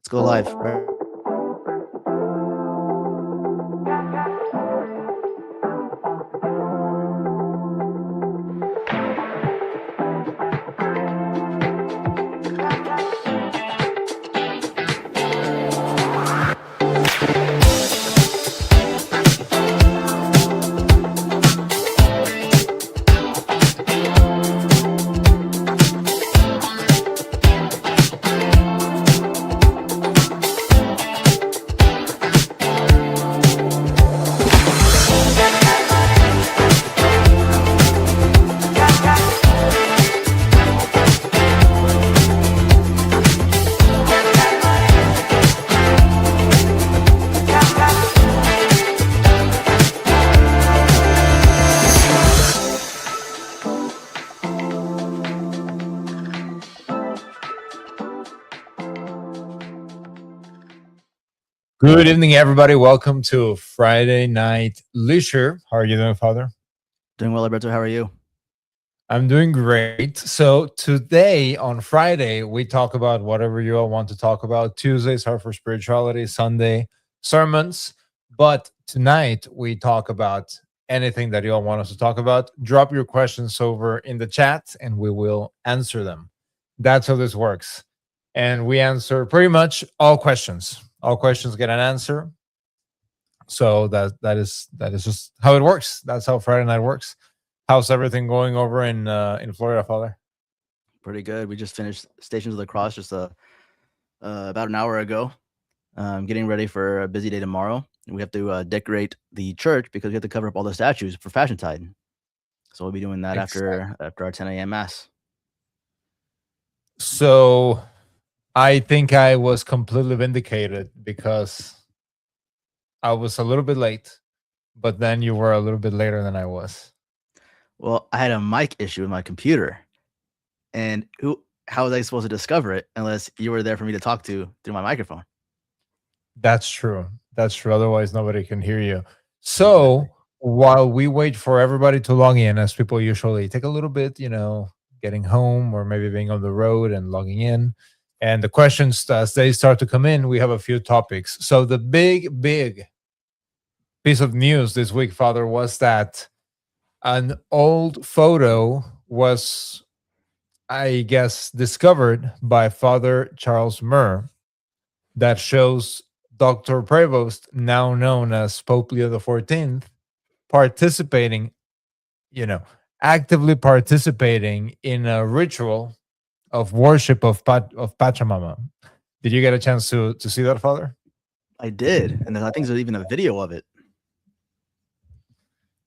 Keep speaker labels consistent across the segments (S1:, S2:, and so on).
S1: Let's go live. Right.
S2: Good evening, everybody. Welcome to Friday Night Leisure. How are you doing, Father?
S1: Doing well, Alberto. How are you?
S2: I'm doing great. So today on Friday, we talk about whatever you all want to talk about. Tuesday's Heart for Spirituality, Sunday, sermons. But tonight, we talk about anything that you all want us to talk about. Drop your questions over in the chat and we will answer them. That's how this works. And we answer pretty much all questions. All questions get an answer. So that is just how it works. That's how Friday night works. How's everything going over in Florida, Father?
S1: Pretty good. We just finished Stations of the Cross just about an hour ago. Getting ready for a busy day tomorrow. We have to decorate the church because we have to cover up all the statues for Fashion Tide. So we'll be doing that after our 10 a.m. mass.
S2: So I think I was completely vindicated because I was a little bit late, but then you were a little bit later than I was.
S1: Well, I had a mic issue with my computer, and how was I supposed to discover it unless you were there for me to talk to through my microphone?
S2: That's true. That's true. Otherwise, nobody can hear you. So while we wait for everybody to log in, as people usually take a little bit, getting home or maybe being on the road and logging in, and the questions as they start to come in, we have a few topics. So the big piece of news this week, Father, was that an old photo was, I guess, discovered by Father Charles Murr that shows Dr. Prevost, now known as Pope Leo XIV, participating, actively participating in a ritual of worship of Pachamama. Did you get a chance to see that, Father?
S1: I did, and I think there's even a video of it.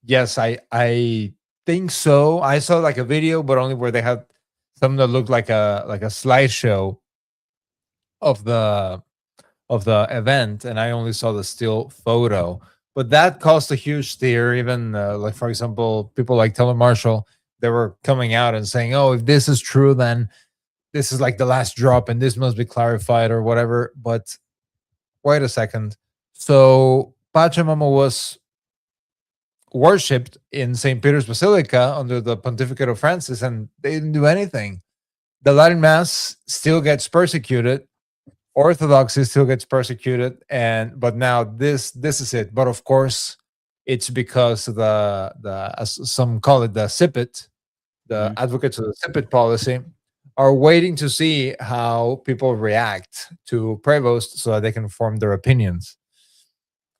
S2: Yes, I think so. I saw like a video, but only where they had something that looked like a slideshow of the event, and I only saw the still photo. But that caused a huge stir. Even like, for example, people like Taylor Marshall, they were coming out and saying, "Oh, if this is true, then this is like the last drop, and this must be clarified or whatever." But wait a second. So Pachamama was worshipped in St. Peter's Basilica under the pontificate of Francis, and they didn't do anything. The Latin Mass still gets persecuted. Orthodoxy still gets persecuted, but now this is it. But of course, it's because the as some call it the SIPPET, the advocates of the SIPPET policy, are waiting to see how people react to Prevost so that they can form their opinions.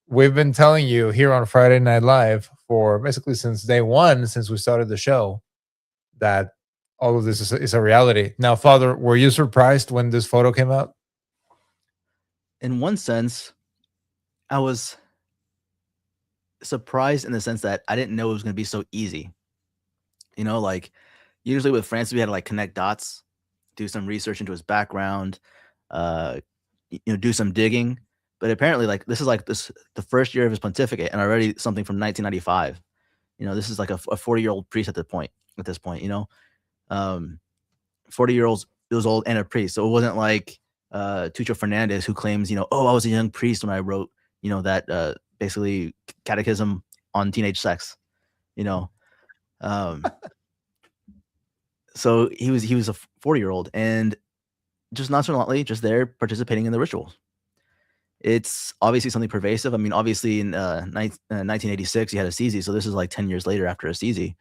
S2: We've been telling you here on Friday Night Live for basically since day one, since we started the show, that all of this is a reality. Now, Father, were you surprised when this photo came out?
S1: In one sense, I was surprised in the sense that I didn't know it was going to be so easy. Like usually with Francis, we had to like connect dots, do some research into his background, do some digging. But apparently, like this is the first year of his pontificate, and already something from 1995. This is like a 40-year-old priest at this point. 40-year-olds old and a priest. So it wasn't like Tucho Fernandez, who claims, I was a young priest when I wrote, that basically catechism on teenage sex, So he was a 40-year-old, and just nonchalantly just there participating in the rituals. It's obviously something pervasive. I mean, obviously in 1986, you had Assisi, so this is like 10 years later after Assisi.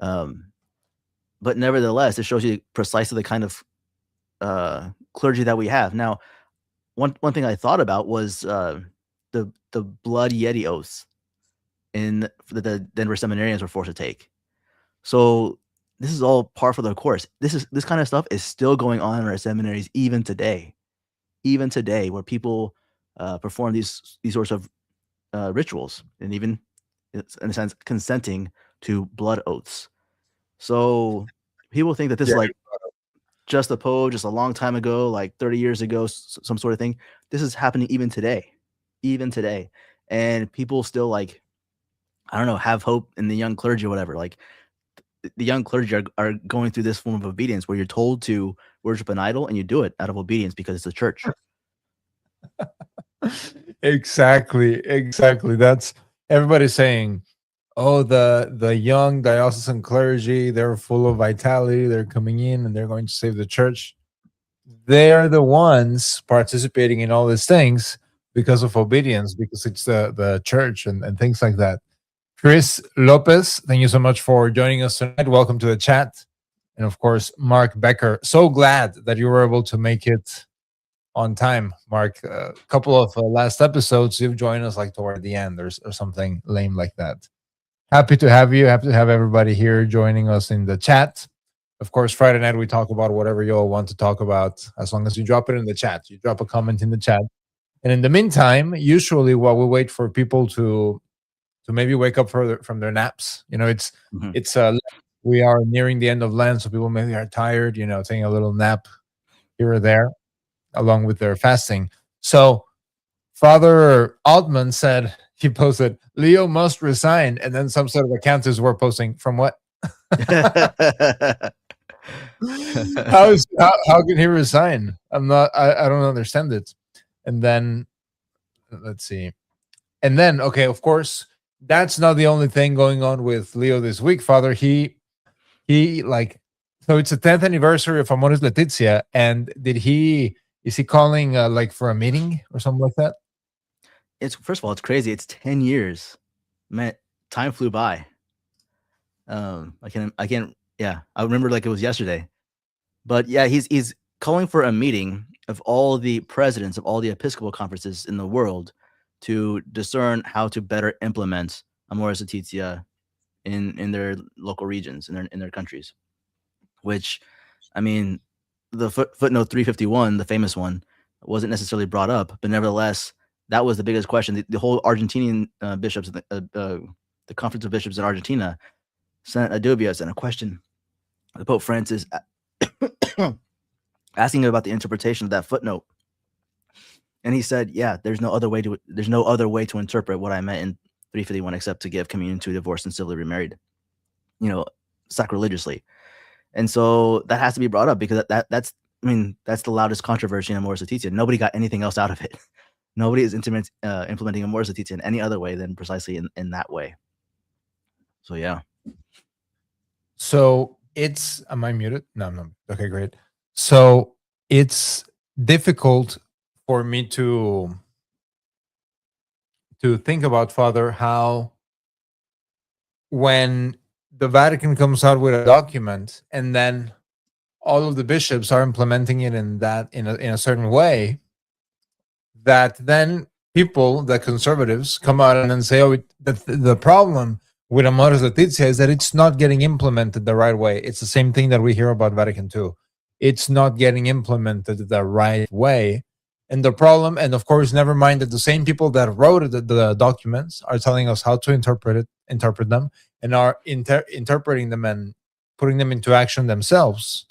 S1: Um, but nevertheless, it shows you precisely the kind of clergy that we have. Now, one thing I thought about was the blood Yeti oaths the Denver seminarians were forced to take. So this is all par for the course. This kind of stuff is still going on in our seminaries even today, where people perform these sorts of rituals, and even in a sense consenting to blood oaths. So people think that this
S2: Yeah.
S1: is like just a Poe, just a long time ago, like 30 years ago, some sort of thing. This is happening even today, and people still like, I don't know, have hope in the young clergy or whatever. Like the young clergy are going through this form of obedience where you're told to worship an idol and you do it out of obedience because it's the church.
S2: Exactly. That's everybody's saying, oh, the young diocesan clergy, they're full of vitality, they're coming in and they're going to save the church. They're the ones participating in all these things because of obedience, because it's the church and things like that. Chris Lopez, thank you so much for joining us tonight. Welcome to the chat. And of course, Mark Becker. So glad that you were able to make it on time, Mark. A couple of last episodes, you've joined us like toward the end or something lame like that. Happy to have you. Happy to have everybody here joining us in the chat. Of course, Friday night, we talk about whatever you all want to talk about, as long as you drop it in the chat. You drop a comment in the chat. And in the meantime, usually while we wait for people to maybe wake up from their naps, it's we are nearing the end of Lent, so people maybe are tired, taking a little nap here or there along with their fasting. So Father Altman said, he posted, Leo must resign. And then some sort of accountants were posting, from what? How can he resign? I don't understand it. And then let's see. And then, okay, of course, that's not the only thing going on with Leo this week, Father. He like, so it's the 10th anniversary of Amoris Laetitia, and is he calling like for a meeting or something like that?
S1: It's, first of all, it's crazy. It's 10 years. Man, time flew by. Yeah, I remember like it was yesterday. But yeah, he's calling for a meeting of all the presidents of all the Episcopal conferences in the world to discern how to better implement Amoris Laetitia in their local regions, in their countries. Which, I mean, the footnote 351, the famous one, wasn't necessarily brought up, but nevertheless, that was the biggest question. The whole Argentinian bishops, the Conference of Bishops in Argentina, sent a dubious and a question to Pope Francis, asking about the interpretation of that footnote. And he said, yeah, there's no other way to interpret what I meant in 351 except to give communion to divorced and civilly remarried, sacrilegiously. And so that has to be brought up because that's the loudest controversy in Amoris Laetitia. Nobody got anything else out of it. Nobody is implementing Amoris Laetitia in any other way than precisely in that way. So yeah.
S2: So am I muted? No, I'm not. Okay, great. So it's difficult for me to think about, Father, how when the Vatican comes out with a document and then all of the bishops are implementing it in a certain way, that then people, the conservatives, come out and then say, oh, the problem with Amoris Laetitia is that it's not getting implemented the right way. It's the same thing that we hear about Vatican II. It's not getting implemented the right way. And the problem, and of course, never mind that the same people that wrote the documents are telling us how to interpret them, and are interpreting them and putting them into action themselves.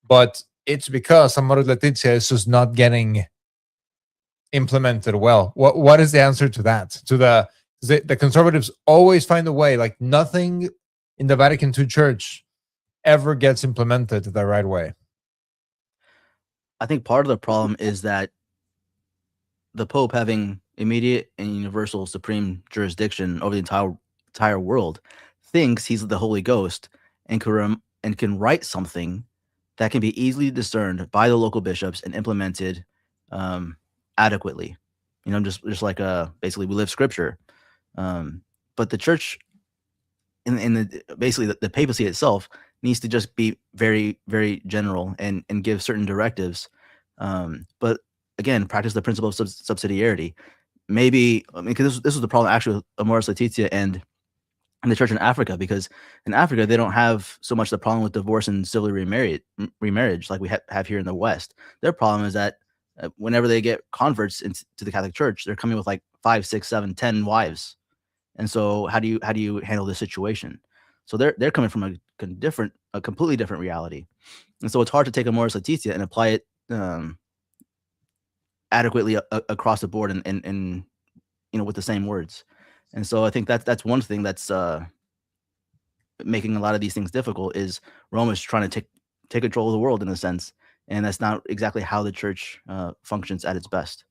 S2: But it's because Amoris Laetitia is just not getting implemented well. What is the answer to that? To the conservatives always find a way, like nothing in the Vatican II Church ever gets implemented the right way.
S1: I think part of the problem is that the Pope, having immediate and universal supreme jurisdiction over the entire world, thinks he's the Holy Ghost and can write something that can be easily discerned by the local bishops and implemented um, adequately. Just like basically we live scripture. But the church in the basically the papacy itself needs to just be very, very general and give certain directives. But again, practice the principle of subsidiarity. Maybe, I mean, because this was the problem actually with Amoris Laetitia and the church in Africa, because in Africa they don't have so much the problem with divorce and civil remarriage like we have here in the West. Their problem is that whenever they get converts into the Catholic Church, they're coming with like 5, 6, 7, 10 wives. And so how do you handle this situation? So they're coming from a completely different reality. And so it's hard to take Amoris Laetitia and apply it adequately across the board and with the same words. And so I think that's one thing that's making a lot of these things difficult, is Rome is trying to take control of the world in a sense, and that's not exactly how the church functions at its best.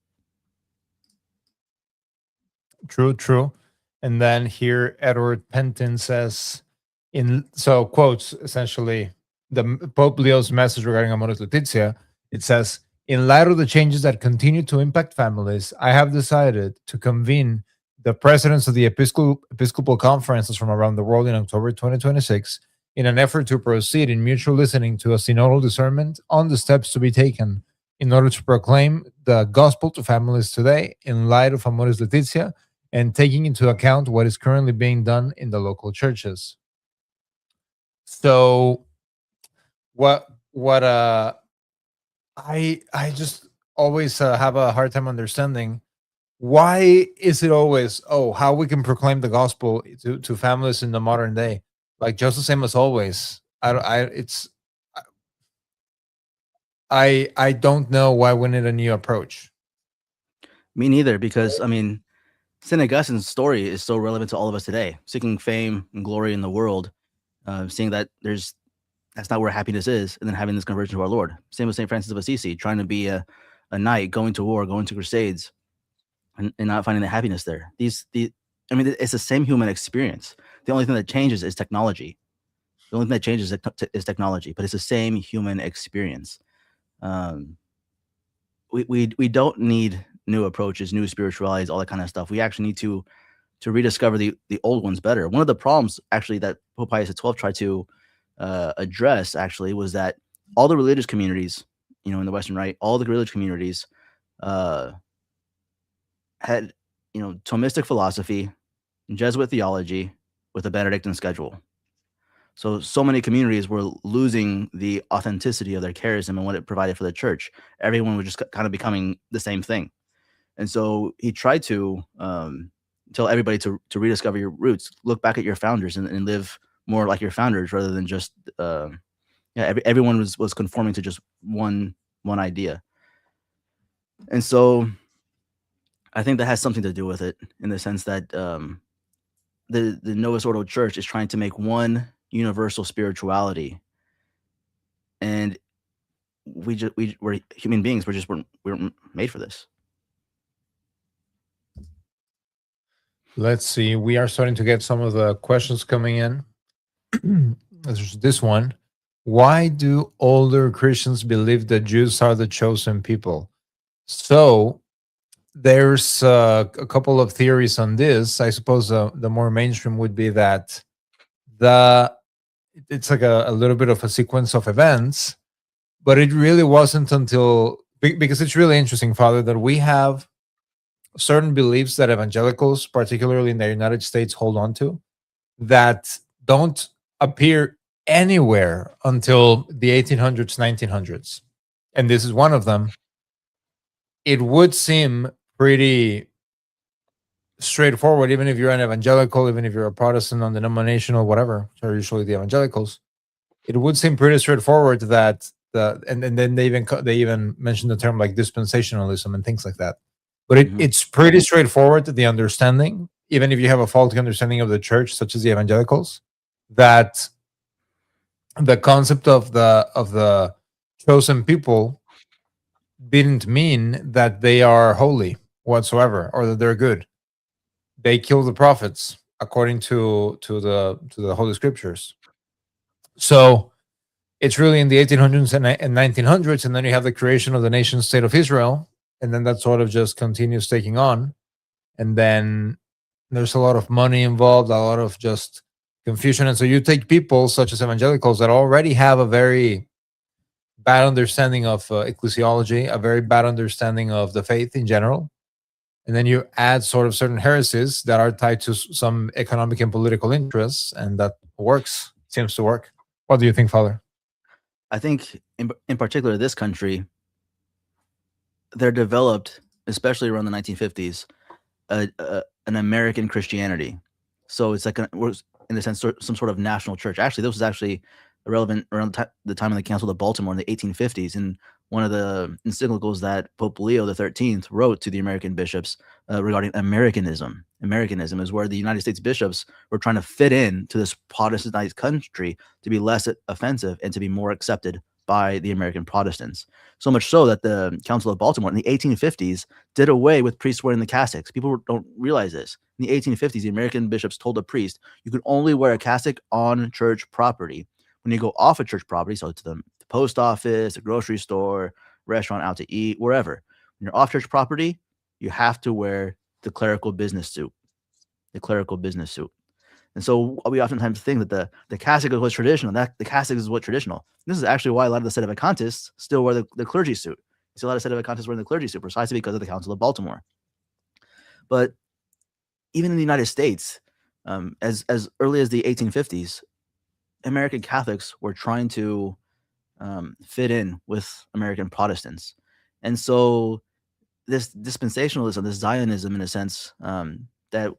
S2: True. And then here, Edward Penton says, quotes essentially the Pope Leo's message regarding Amoris Laetitia. It says, in light of the changes that continue to impact families, I have decided to convene the presidents of the Episcopal conferences from around the world in October 2026 in an effort to proceed in mutual listening to a synodal discernment on the steps to be taken in order to proclaim the gospel to families today in light of Amoris Laetitia and taking into account what is currently being done in the local churches. So I just always have a hard time understanding, why is it always how we can proclaim the gospel to families in the modern day, like just the same as always. I don't know why we need a new approach.
S1: Me neither, because I mean, St. Augustine's story is so relevant to all of us today, seeking fame and glory in the world, seeing that that's not where happiness is, and then having this conversion to our Lord. Same with St. Francis of Assisi, trying to be a knight, going to war, going to crusades, and not finding the happiness there. I mean, it's the same human experience. The only thing that changes is technology. The only thing that changes is technology, but it's the same human experience. We don't need new approaches, new spiritualities, all that kind of stuff. We actually need to rediscover the old ones better. One of the problems actually that Pope Pius XII tried to address actually was that all the religious communities, in the Western Rite, all the religious communities had, Thomistic philosophy, Jesuit theology with a Benedictine schedule. So many communities were losing the authenticity of their charism and what it provided for the church. Everyone was just kind of becoming the same thing. And so he tried to tell everybody to rediscover your roots, look back at your founders and live more like your founders rather than just, everyone was conforming to just one idea. And so I think that has something to do with it, in the sense that the Novus Ordo Church is trying to make one universal spirituality, and we're human beings. We weren't made for this.
S2: Let's see. We are starting to get some of the questions coming in. There's this one. Why do older Christians believe that Jews are the chosen people? So there's a couple of theories on this. I suppose the more mainstream would be that it's like a little bit of a sequence of events, but it really wasn't until, because it's really interesting, Father, that we have certain beliefs that evangelicals, particularly in the United States, hold on to, that don't appear anywhere until the 1800s, 1900s. And this is one of them. It would seem pretty straightforward, even if you're an evangelical, even if you're a Protestant, non-denominational, whatever, so usually the evangelicals, it would seem pretty straightforward that and then they even mentioned the term like dispensationalism and things like that. But it's pretty straightforward, the understanding, even if you have a faulty understanding of the church, such as the evangelicals, that the concept of the chosen people didn't mean that they are holy whatsoever or that they're good. They kill the prophets according to the Holy Scriptures. So it's really in the 1800s and 1900s, and then you have the creation of the nation state of Israel, and then that sort of just continues taking on, and then there's a lot of money involved, a lot of just confusion, and so you take people such as evangelicals that already have a very bad understanding of ecclesiology, a very bad understanding of the faith in general, and then you add sort of certain heresies that are tied to some economic and political interests, and that works, seems to work. What do you think, Father?
S1: I think in particular this country, they're developed, especially around the 1950s, an American Christianity. So it's like in a sense some sort of national church. Actually, this was actually relevant around the time of the Council of Baltimore in the 1850s, and one of the encyclicals that Pope Leo XIII wrote to the American bishops regarding Americanism. Americanism is where the United States bishops were trying to fit in to this Protestantized country to be less offensive and to be more accepted by the American Protestants. So much so that the Council of Baltimore in the 1850s did away with priests wearing the cassocks. People don't realize this. In the 1850s, the American bishops told a priest you could only wear a cassock on church property. When you go off a church property, so to the post office, a grocery store, restaurant, out to eat, wherever, when you're off church property, you have to wear the clerical business suit. The clerical business suit. And so we oftentimes think that the cassock is what's traditional. That the cassock is what traditional. This is actually why a lot of the sedevacantists still wear the clergy suit. You see a lot of sedevacantists wearing the clergy suit precisely because of the Council of Baltimore. But even in the United States, as early as the 1850s, American Catholics were trying to fit in with American Protestants. And so this dispensationalism, this Zionism, in a sense, that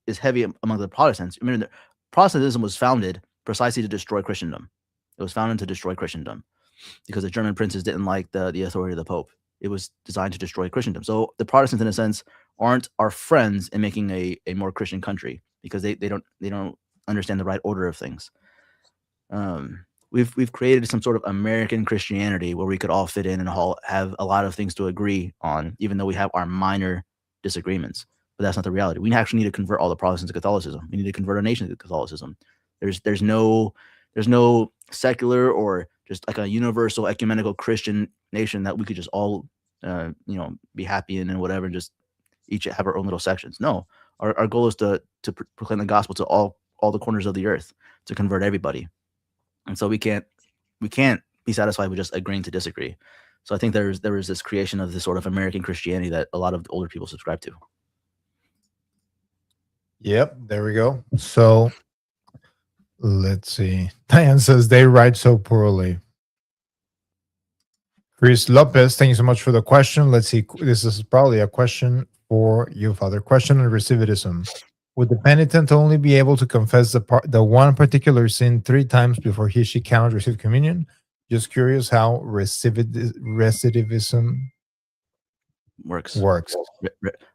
S1: is heavy among the Protestants. I mean, Protestantism was founded precisely to destroy Christendom. It was founded to destroy Christendom because the German princes didn't like the authority of the Pope. It was designed to destroy Christendom. So the Protestants, in a sense, aren't our friends in making a more Christian country because they don't understand the right order of things. We've created some sort of American Christianity where we could all fit in and all have a lot of things to agree on, even though we have our minor disagreements. But that's not the reality. We actually need to convert all the Protestants to Catholicism. We need to convert our nation to Catholicism. There's no secular or just like a universal ecumenical Christian nation that we could just all be happy in and whatever, and just each have our own little sections. No, our goal is to proclaim the gospel to all the corners of the earth, to convert everybody. And so we can't be satisfied with just agreeing to disagree. So I think there was this creation of this sort of American Christianity that a lot of older people subscribe to.
S2: Yep, there we go. So let's see. Diane says they write so poorly. Chris Lopez, thank you so much for the question. Let's see. This is probably a question for you, Father. Question on recidivism. Would the penitent only be able to confess the one particular sin 3 times before she cannot receive communion? Just curious how recidivism
S1: works.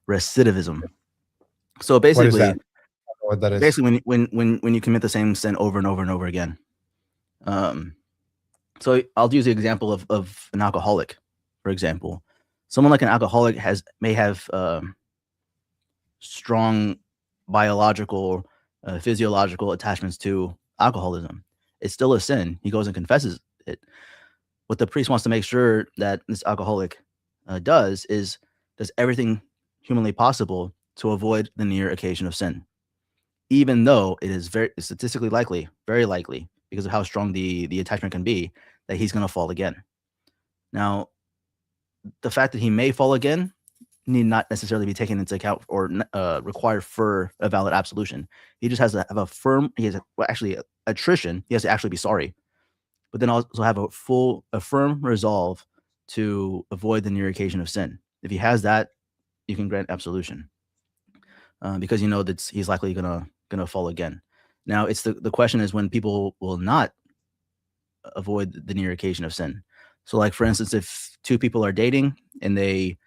S1: Recidivism. So basically,
S2: what that is?
S1: Basically, when you commit the same sin over and over and over again. So I'll use the example of an alcoholic, for example. Someone like an alcoholic may have strong biological, physiological attachments to alcoholism. It's still a sin. He goes and confesses it. What the priest wants to make sure that this alcoholic does everything humanly possible to avoid the near occasion of sin, even though it is very statistically likely, very likely, because of how strong the attachment can be, that he's going to fall again. Now, the fact that he may fall again need not necessarily be taken into account or required for a valid absolution. He just has to have attrition. He has to actually be sorry, but then also have a firm resolve to avoid the near occasion of sin. If he has that, you can grant absolution because you know that he's likely gonna fall again. Now, it's the question is when people will not avoid the near occasion of sin. So, like for instance, if 2 people are dating and they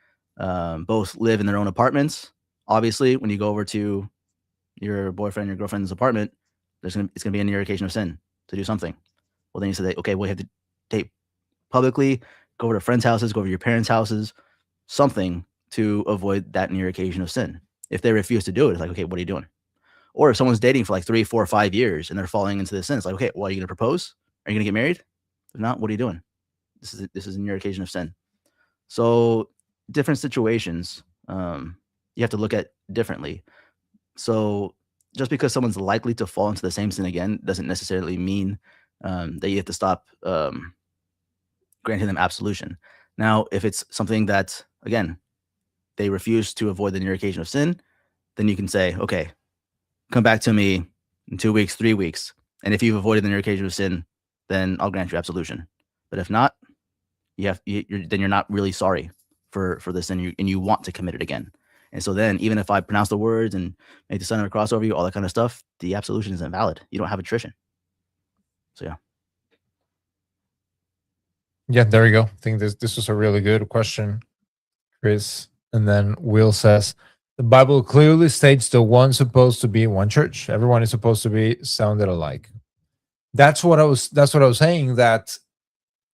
S1: both live in their own apartments, obviously, when you go over to your boyfriend, your girlfriend's apartment, it's gonna be a near occasion of sin to do something. Well, then you say, okay, well, you have to date publicly, go over to friends' houses, go over to your parents' houses, something to avoid that near occasion of sin. If they refuse to do it, it's like, okay, what are you doing? Or if someone's dating for like 3, 4, 5 years and they're falling into this sin, it's like, okay, well, are you gonna propose? Are you gonna get married? If not, what are you doing? This is in your occasion of sin. So different situations, you have to look at differently. So just because someone's likely to fall into the same sin again doesn't necessarily mean that you have to stop granting them absolution. Now, if it's something that, again, they refuse to avoid the near occasion of sin, then you can say, okay, come back to me in 2 weeks, 3 weeks. And if you've avoided the near occasion of sin, then I'll grant you absolution. But if not, then you're not really sorry for this sin, and you want to commit it again. And so then, even if I pronounce the words and make the sign of the cross over you, all that kind of stuff, the absolution isn't valid. You don't have attrition. So yeah.
S2: Yeah, there you go. I think this was a really good question, Chris. And then Will says, the Bible clearly states the one supposed to be one church. Everyone is supposed to be sounded alike. That's what I was saying. That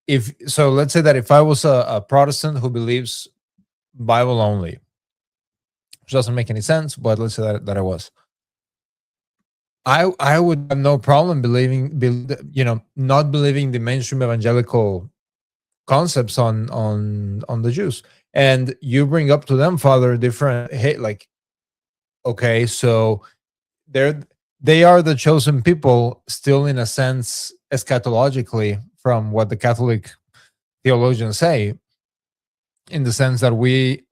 S2: if so, let's say that if I was a Protestant who believes Bible only, which doesn't make any sense, but let's say that I was. I would have no problem not believing the mainstream evangelical concepts on the Jews. And you bring up to them, Father, different like, okay, so they are the chosen people still, in a sense, eschatologically, from what the Catholic theologians say, in the sense that we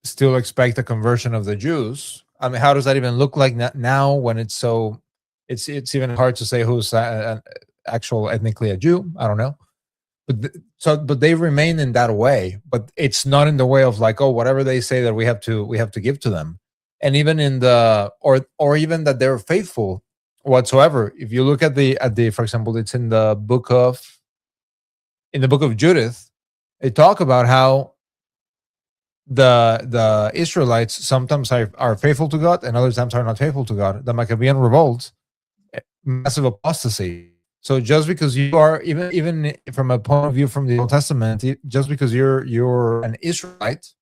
S2: still expect a conversion of the Jews. I mean, how does that even look like now, when it's so it's even hard to say who's actual ethnically a Jew? I don't know. But they remain in that way, but it's not in the way of like, oh, whatever they say that we have to give to them. And even in the or even that they're faithful whatsoever. If you look at the for example, it's in the book of Judith, they talk about how the Israelites sometimes are faithful to God and other times are not faithful to God. The Maccabean revolt, massive apostasy. So just because you are, even from a point of view from the Old Testament, just because you're an Israelite,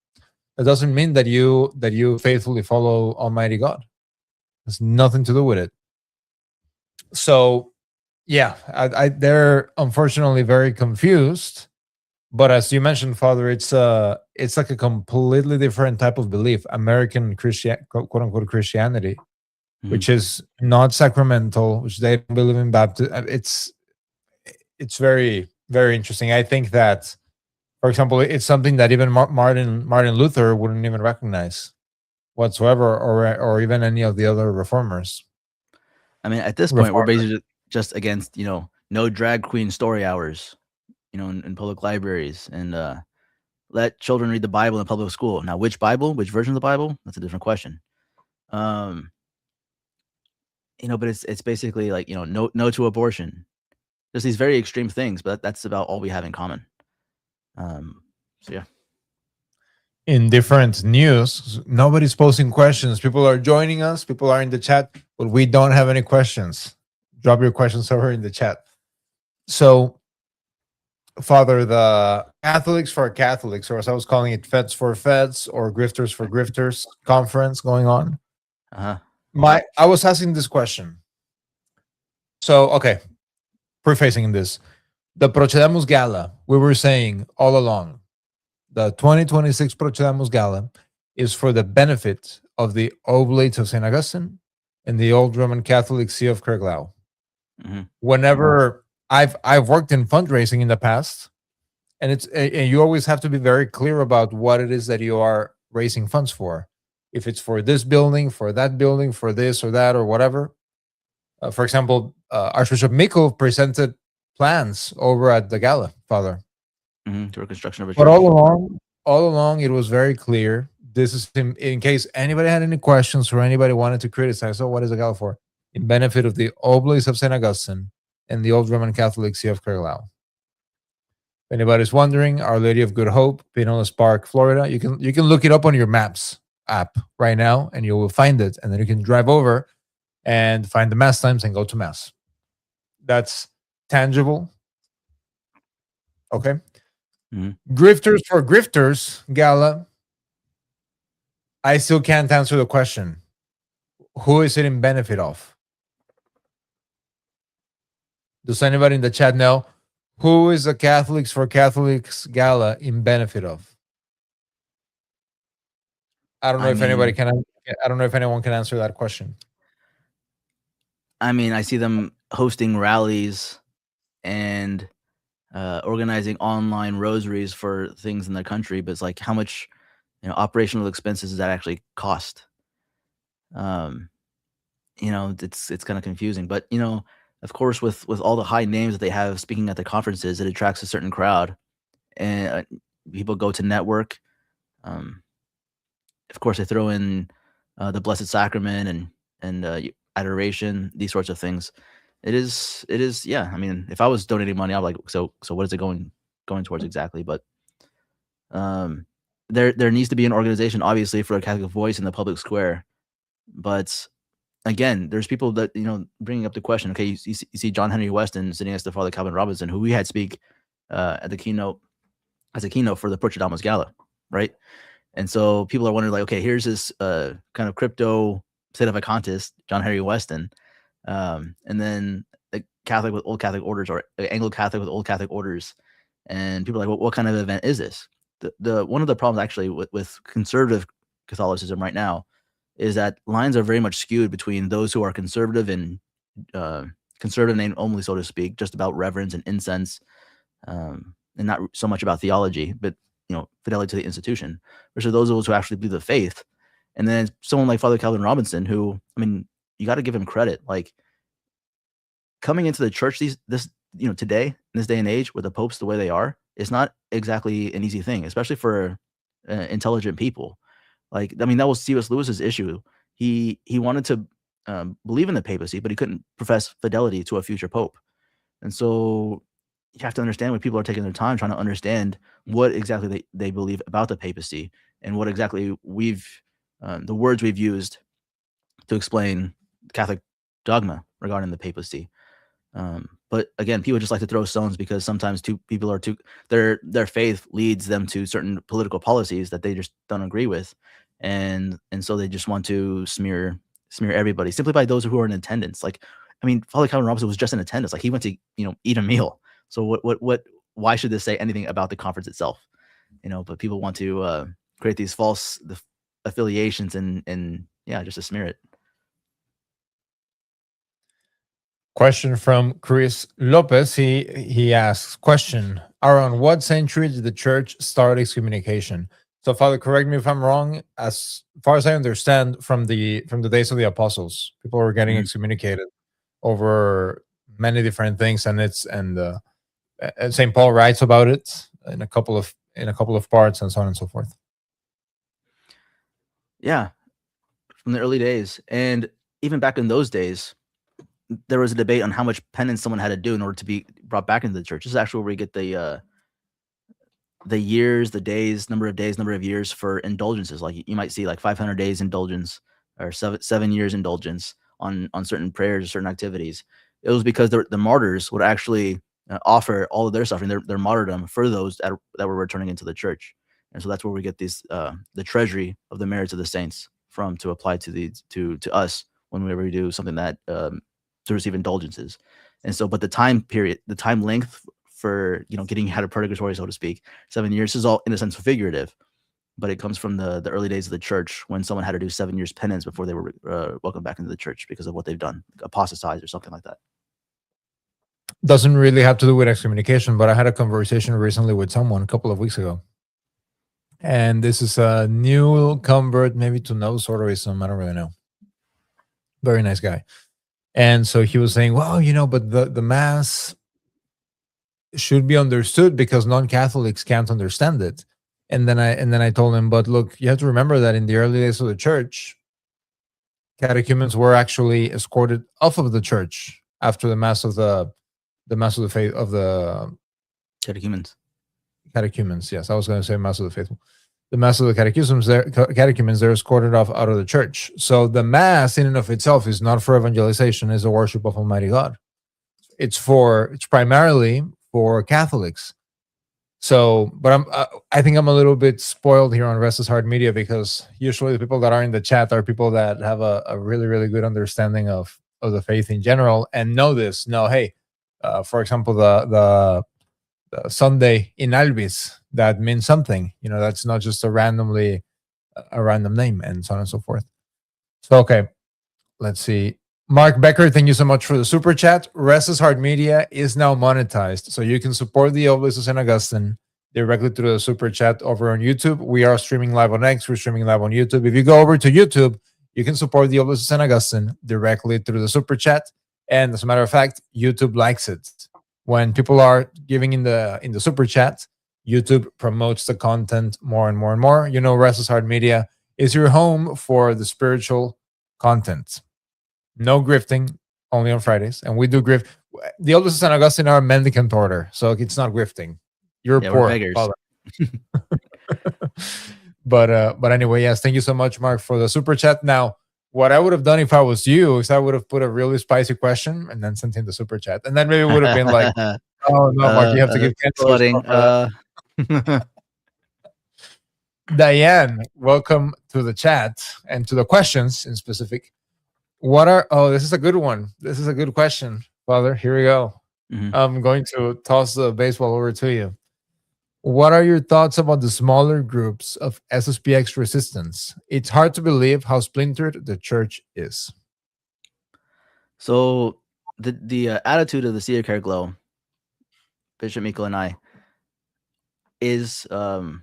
S2: that doesn't mean that you faithfully follow Almighty God. There's nothing to do with it. So yeah, they're unfortunately very confused. But as you mentioned, Father, it's like a completely different type of belief, American quote unquote Christianity, which is not sacramental, which they don't believe in baptism. It's very, very interesting. I think that, for example, it's something that even Martin Luther wouldn't even recognize whatsoever, or even any of the other reformers.
S1: I mean, at this point, we're basically just against, no drag queen story hours, in public libraries, and let children read the Bible in public school. Now, which Bible, which version of the Bible? That's a different question. But it's basically like, no to abortion. There's these very extreme things, but that's about all we have in common. So yeah.
S2: In different news, nobody's posting questions. People are joining us. People are in the chat, but we don't have any questions. Drop your questions over in the chat. So, Father, the Catholics for Catholics, or as I was calling it, Feds for Feds, or Grifters for Grifters conference going on. I was asking this question. So, okay, prefacing this, the PROCEDAMUS Gala, we were saying all along, the 2026 PROCEDAMUS Gala is for the benefit of the Oblates of St. Augustine and the Old Roman Catholic See of Caer-Glow. Whenever I've worked in fundraising in the past, and you always have to be very clear about what it is that you are raising funds for. If it's for this building, for that building, for this or that or whatever. For example, Archbishop Mikkel presented plans over at the Gala, Father,
S1: to reconstruction of a church.
S2: But all along, it was very clear. This is in case anybody had any questions or anybody wanted to criticize. So, what is the Gala for? In benefit of the Oblates of St. Augustine and the Old Roman Catholic See of Caer-Glow. If anybody's wondering, Our Lady of Good Hope, Pinellas Park, Florida. You can look it up on your Maps app right now, and you will find it. And then you can drive over and find the Mass times and go to Mass. That's tangible. Okay. Grifters for Grifters, Gala. I still can't answer the question. Who is it in benefit of? Does anybody in the chat know Who is the Catholics for Catholics Gala in benefit of? I don't know
S1: I
S2: if anybody
S1: mean,
S2: can. I don't know if anyone can answer that question.
S1: I see them hosting rallies and organizing online rosaries for things in the country, but it's like how much operational expenses does that actually cost? Um, it's kind of confusing, but of course, with all the high names that they have speaking at the conferences, it attracts a certain crowd, and people go to network. Um, of course, they throw in the Blessed Sacrament and adoration, these sorts of things. It is, yeah. I mean, if I was donating money, I'm like, so what is it going towards exactly? But um, there needs to be an organization, obviously, for a Catholic voice in the public square. But again, there's people that bringing up the question. Okay, you see John Henry Weston sitting next to Father Calvin Robinson, who we had speak at the keynote as a keynote for the PROCEDAMUS Gala, right? And so people are wondering, like, okay, here's this kind of crypto sedevacantist, John Henry Weston, and then a Catholic with old Catholic orders, or Anglo Catholic with old Catholic orders, and people are like, well, what kind of event is this? The one of the problems actually with conservative Catholicism right now is that lines are very much skewed between those who are conservative and uh, conservative name only, so to speak, just about reverence and incense, and not so much about theology, but fidelity to the institution, versus those of us who actually believe the faith. And then someone like Father Calvin Robinson, who, I mean, you got to give him credit. Like, coming into the church today, in this day and age, with the popes the way they are, is not exactly an easy thing, especially for intelligent people. Like, I mean, that was C.S. Lewis's issue. He wanted to believe in the papacy, but he couldn't profess fidelity to a future pope. And so you have to understand when people are taking their time trying to understand what exactly they believe about the papacy, and what exactly the words we've used to explain Catholic dogma regarding the papacy. But again, people just like to throw stones because sometimes two people are too their faith leads them to certain political policies that they just don't agree with, and so they just want to smear everybody simply by those who are in attendance. Like, I mean, Father Calvin Robinson was just in attendance. Like, he went to eat a meal. So what? Why should this say anything about the conference itself? But people want to create these false affiliations and yeah, just to smear it.
S2: Question from Chris Lopez. He asks, question, around what century did the church start excommunication? So, Father, correct me if I'm wrong. As far as I understand, from the days of the apostles, people were getting
S1: Mhm.
S2: excommunicated over many different things, and Saint Paul writes about it in a couple of parts, and so on and so forth.
S1: Yeah, from the early days, and even back in those days, there was a debate on how much penance someone had to do in order to be brought back into the church. This is actually where we get the years, the days, number of years for indulgences. Like, you might see like 500 days indulgence, or 7 years indulgence on certain prayers or certain activities. It was because the martyrs would actually offer all of their suffering, their martyrdom, for those that were returning into the church. And so that's where we get these the treasury of the merits of the saints from, to apply to us whenever we do something that to receive indulgences. And so, but the time period, the time length for getting out of purgatory, so to speak, 7 years, is all in a sense figurative, but it comes from the early days of the church, when someone had to do 7 years penance before they were welcomed back into the church because of what they've done, apostatized or something like that.
S2: Doesn't really have to do with excommunication, but I had a conversation recently with someone a couple of weeks ago, and this is a new convert, maybe to Nosoterism. I don't really know. Very nice guy. And so he was saying, well, but the mass should be understood because non-Catholics can't understand it. And then I told him, but look, you have to remember that in the early days of the church, catechumens were actually escorted off of the church after the mass of the faith of the
S1: Catechumens.
S2: catechumens. Yes, I was going to say mass of the faithful. The mass of the catechumens, they're escorted off out of the church. So the mass in and of itself is not for evangelization; it's a worship of Almighty God. It's primarily for Catholics. So, but I think I'm a little bit spoiled here on Restless Heart Media, because usually the people that are in the chat are people that have a really, really good understanding of the faith in general and know this. No, hey, for example, Sunday in Albis, that means something. That's not just a random name, and so on and so forth. So, okay, let's see. Mark Becker, thank you so much for the super chat. Restless Heart Media is now monetized, so you can support the Oblates of St. Augustine directly through the super chat over on YouTube. We are streaming live on X. We're streaming live on YouTube. If you go over to YouTube, you can support the Oblates of St. Augustine directly through the super chat. And as a matter of fact, YouTube likes it. When people are giving in the super chat, YouTube promotes the content more and more and more. Restless Heart Media is your home for the spiritual content. No grifting, only on Fridays. And we do grift. The Oblates of St. Augustine are a mendicant order, so it's not grifting. You're
S1: Yeah, we're
S2: poor,
S1: beggars.
S2: Father. But anyway, yes, thank you so much, Mark, for the super chat. Now, what I would have done if I was you is I would have put a really spicy question and then sent in the super chat, and then maybe it would have been like, "Oh no, Mark, you have to give $10
S1: sweating.
S2: for that." Diane, welcome to the chat and to the questions in specific. This is a good one. This is a good question, Father. Here we go.
S1: Mhm.
S2: I'm going to toss the baseball over to you. What are your thoughts about the smaller groups of SSPX resistance? It's hard to believe how splintered the church is.
S1: So the attitude of the Seer Caer-Glow, Bishop Miko and I, is to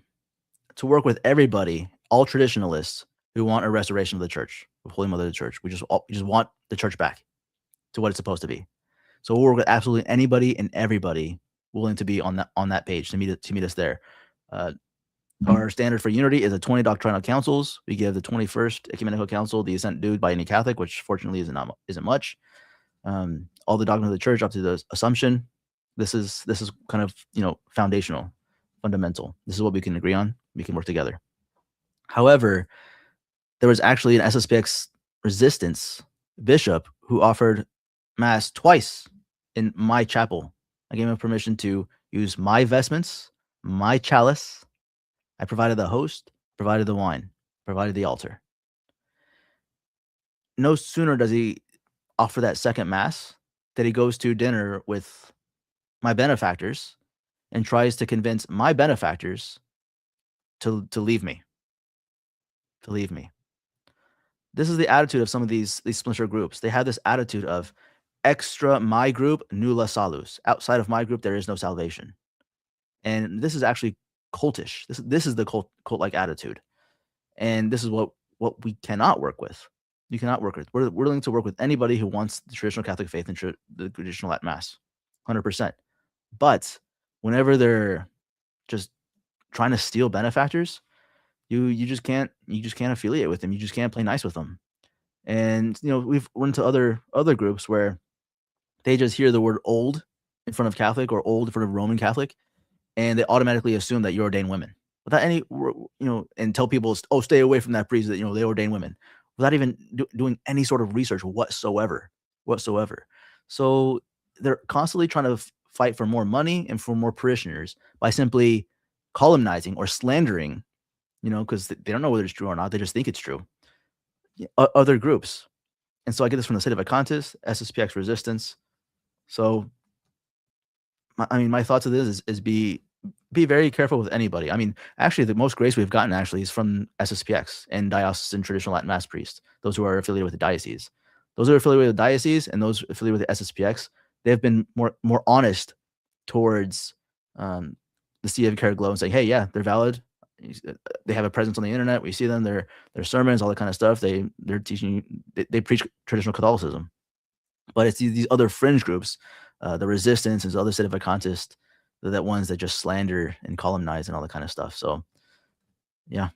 S1: work with everybody, all traditionalists who want a restoration of the church, of Holy Mother of the Church. We just want the church back to what it's supposed to be. So we'll work with absolutely anybody and everybody willing to be on that page to meet us there. Our standard for unity is the 20 doctrinal councils. We give the 21st ecumenical council the assent due by any Catholic, which fortunately isn't much. All the dogma of the church up to the Assumption. This is kind of foundational, fundamental. This is what we can agree on. We can work together. However, there was actually an SSPX resistance bishop who offered mass twice in my chapel. I gave him permission to use my vestments, my chalice. I provided the host, provided the wine, provided the altar. No sooner does he offer that second mass that he goes to dinner with my benefactors and tries to convince my benefactors to leave me. To leave me. This is the attitude of some of these splinter groups. They have this attitude of extra my group, nulla salus. Outside of my group, there is no salvation. And this is actually cultish. This is the cult-like attitude. And this is what we cannot work with. You cannot work with. We're willing to work with anybody who wants the traditional Catholic faith and the traditional Latin Mass, 100%. But whenever they're just trying to steal benefactors, you just can't affiliate with them. You just can't play nice with them. And we've run into other groups where they just hear the word old in front of Catholic or old in front of Roman Catholic, and they automatically assume that you ordain women without any and tell people, oh, stay away from that priest that they ordain women without even doing any sort of research whatsoever. So they're constantly trying to fight for more money and for more parishioners by simply columnizing or slandering, because they don't know whether it's true or not. They just think it's true. Other groups. And so I get this from the State of Acontis, SSPX resistance. So, my thoughts of this is be very careful with anybody. Actually, the most grace we've gotten actually is from SSPX and diocesan traditional Latin Mass priests, those who are affiliated with the diocese. Those who are affiliated with the diocese and those affiliated with the SSPX, they have been more honest towards the See of Caer-Glow and saying, hey, yeah, they're valid. They have a presence on the internet. We see them, their sermons, all that kind of stuff. They're teaching, they preach traditional Catholicism. But it's these other fringe groups, the resistance and the other State of Acontists, that ones that just slander and columnize and all that kind of stuff. So, yeah.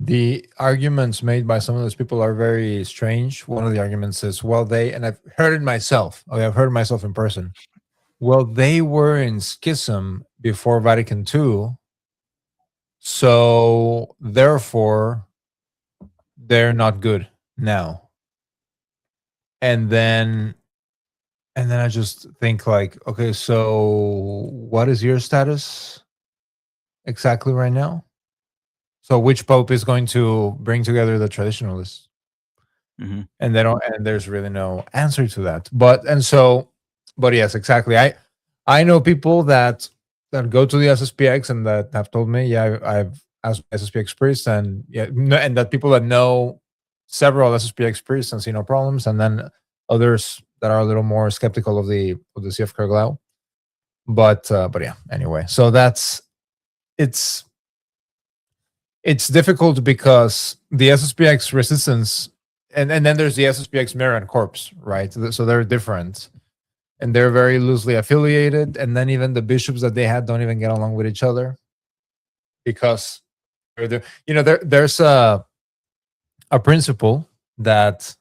S2: The arguments made by some of those people are very strange. One of the arguments is, and I've heard it myself. I've heard it myself in person. Well, they were in schism before Vatican II. So therefore, they're not good now. And then I just think like, okay, so what is your status exactly right now? So which pope is going to bring together the traditionalists?
S1: Mm-hmm.
S2: And there's really no answer to that. But yes, exactly. I know people that go to the SSPX and that have told me, yeah, I've asked SSPX priests, and yeah, and that people that know several SSPX priests and see no problems, and then others that are a little more skeptical of the CF Caer-Glow. But yeah, anyway, so it's it's difficult because the SSPX resistance, and then there's the SSPX Mirror and Corpse, right? So they're different and they're very loosely affiliated. And then even the bishops that they had don't even get along with each other because there's a principle that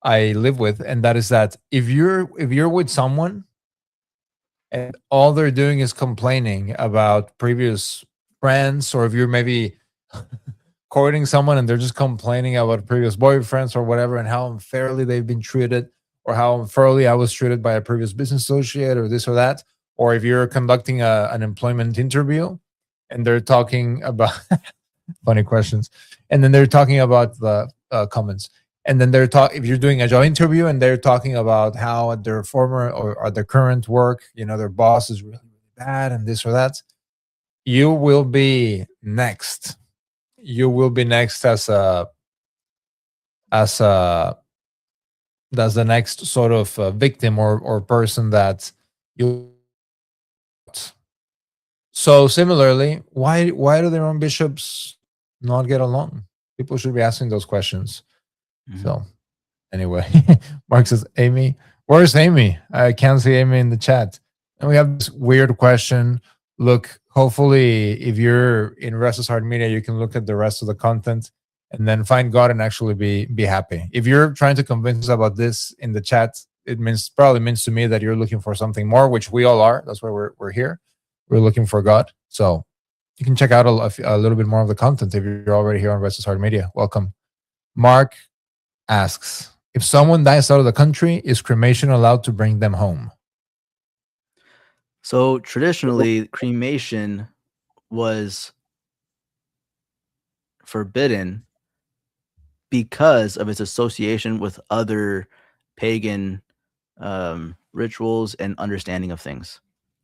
S2: I live with, and that is that if you're with someone and all they're doing is complaining about previous friends, or if you're maybe courting someone and they're just complaining about previous boyfriends or whatever and how unfairly they've been treated, or how unfairly I was treated by a previous business associate, or this or that, or if you're conducting an employment interview and they're talking about funny questions, and then they're talking about the comments, and then if you're doing a job interview and they're talking about how at their former or at their current work, their boss is really, really bad and this or that, you will be next. You will be next as a that's the next sort of victim or person that you. So similarly, why do their own bishops not get along? People should be asking those questions.
S1: Mhm.
S2: So anyway, Mark says, Amy, where's Amy? I can't see Amy in the chat. And we have this weird question. Look, hopefully, if you're in Restless Heart Media, you can look at the rest of the content and then find God and actually be happy. If you're trying to convince us about this in the chat, it probably means to me that you're looking for something more, which we all are. That's why we're here. We're looking for God. So you can check out a little bit more of the content if you're already here on Restless Heart Media. Welcome. Mark asks, if someone dies out of the country, is cremation allowed to bring them home?
S1: So traditionally, cremation was forbidden because of its association with other pagan rituals and understanding of things.